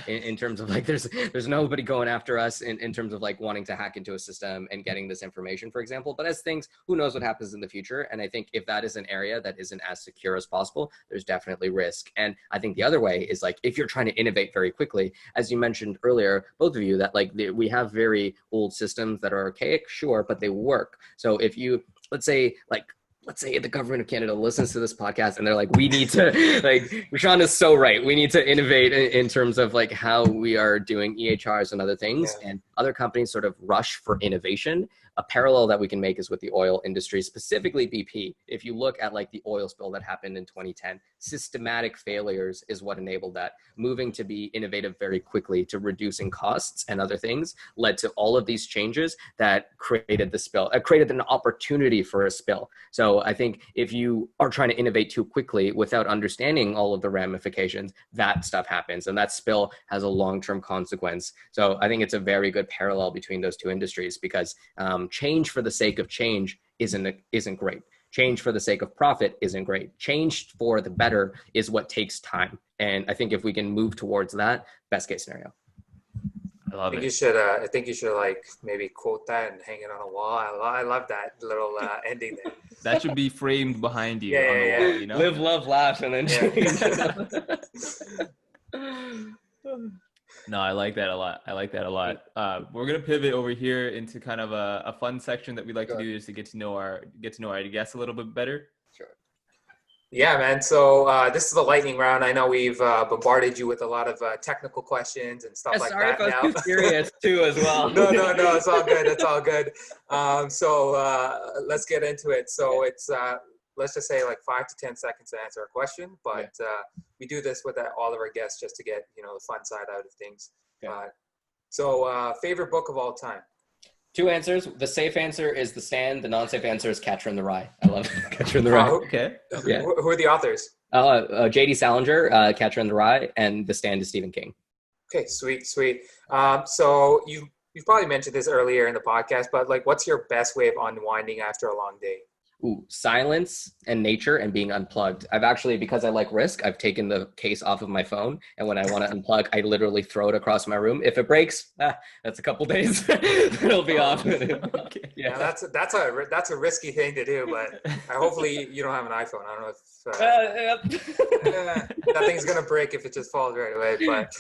in terms of like there's nobody going after us in terms of like wanting to hack into a system and getting this information, for example. But as things, who knows what happens in the future? And I think if that is an area that isn't as secure as possible, there's definitely risk. And I think the other way is like if you're trying to innovate very quickly, as you mentioned earlier, both of you, that like we have very old systems that are archaic, sure, but they work. So if you let's say the government of Canada listens to this podcast and they're like, we need to, like, Rishawn is so right. We need to innovate in terms of like how we are doing EHRs and other things. Yeah. And other companies sort of rush for innovation. A parallel that we can make is with the oil industry, specifically BP. If you look at like the oil spill that happened in 2010, systematic failures is what enabled that. Moving to be innovative very quickly to reducing costs and other things led to all of these changes that created the spill, created an opportunity for a spill. So I think if you are trying to innovate too quickly without understanding all of the ramifications, that stuff happens, and that spill has a long-term consequence. So I think it's a very good parallel between those two industries, because change for the sake of change isn't great. Change for the sake of profit isn't great. Change for the better is what takes time. And I think if we can move towards that, best case scenario. I think you should like maybe quote that and hang it on a wall. I love that little ending there. That should be framed behind you on the wall, you know? Live, love, laugh, and then change. No, I like that a lot. We're gonna pivot over here into kind of a fun section that we like to do, just to get to know our guests a little bit better. Sure. Yeah, man. So this is the lightning round. I know we've bombarded you with a lot of technical questions and stuff like that. Sorry if I was too serious too as well. No, it's all good. It's all good. So let's get into it. So it's let's just say like 5 to 10 seconds to answer a question, but we do this with all of our guests just to get the fun side out of things. So favorite book of all time? 2 answers. The safe answer is The Stand. The non-safe answer is Catcher in the Rye. I love Catcher in the Rye. Oh, okay. Yeah. Who are the authors? J.D. Salinger, Catcher in the Rye, and The Stand is Stephen King. Okay, sweet. So you've probably mentioned this earlier in the podcast, but like, what's your best way of unwinding after a long day? Silence and nature and being unplugged. I've actually, because I like risk, I've taken the case off of my phone, and when I want to unplug, I literally throw it across my room. If it breaks, that's a couple days. It'll be off. Okay. Yeah, that's a risky thing to do, but hopefully you don't have an iPhone. I don't know if that thing's gonna break if it just falls right away. But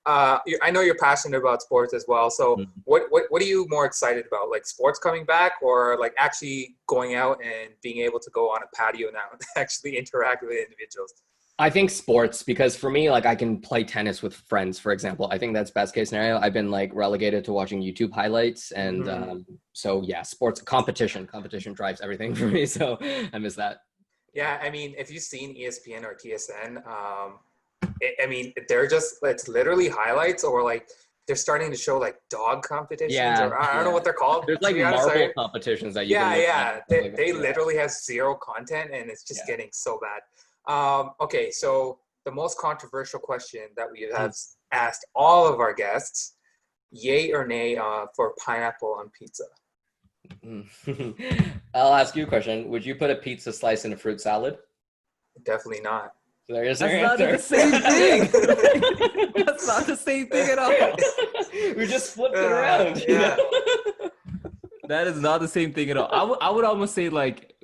I know you're passionate about sports as well. So what are you more excited about? Like sports coming back, or like actually going out and being able to go on a patio now and actually interact with individuals? I think sports, because for me, like I can play tennis with friends, for example. I think that's best case scenario. I've been like relegated to watching YouTube highlights. And so yeah, sports competition drives everything for me. So I miss that. Yeah. I mean, if you've seen ESPN or TSN, it's literally highlights, or like they're starting to show like dog competitions, or I don't know what they're called. There's like marble competitions that you can look at. They literally have zero content, and it's just getting so bad. Okay, so the most controversial question that we have asked all of our guests: yay or nay for pineapple on pizza? I'll ask you a question. Would you put a pizza slice in a fruit salad? Definitely not. There's That's your not the answer. same thing. That's not the same thing at all. We just flipped it around. Yeah. That is not the same thing at all. I would almost say like,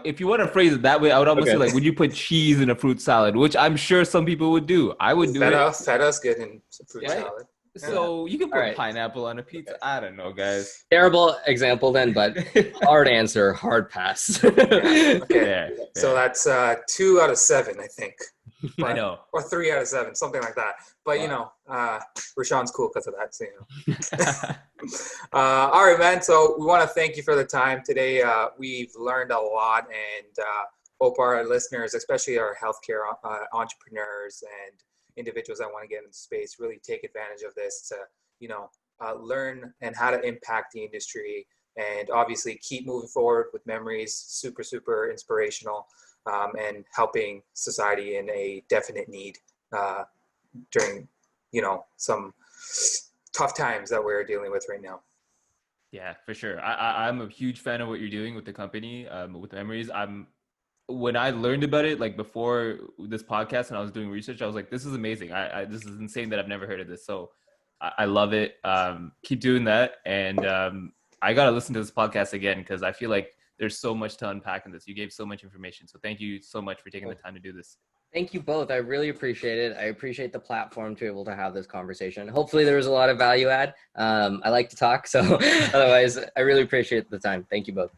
if you want to phrase it that way, I would almost say like, would you put cheese in a fruit salad? Which I'm sure some people would do. I would do it. Feta's good in some fruit salad. So you can put Right. pineapple on a pizza. I don't know, guys. Terrible example then, but hard answer, hard pass. Okay. Yeah. So that's 2 out of 7, I think. I know. Or 3 out of 7, something like that. But, you know, Rishawn's cool because of that. So, you know. All right, man. So we want to thank you for the time today. We've learned a lot, and hope our listeners, especially our healthcare entrepreneurs and individuals that want to get into space, really take advantage of this to, you know, learn and how to impact the industry, and obviously keep moving forward with Memoryz. Super, super inspirational, and helping society in a definite need during, you know, some tough times that we're dealing with right now. Yeah, for sure. I'm a huge fan of what you're doing with the company, with Memoryz. When I learned about it, like before this podcast and I was doing research, I was like, this is amazing. This is insane that I've never heard of this. So I love it. Keep doing that. And I got to listen to this podcast again, because I feel like there's so much to unpack in this. You gave so much information. So thank you so much for taking the time to do this. Thank you both. I really appreciate it. I appreciate the platform to be able to have this conversation. Hopefully there was a lot of value add. I like to talk. So otherwise, I really appreciate the time. Thank you both.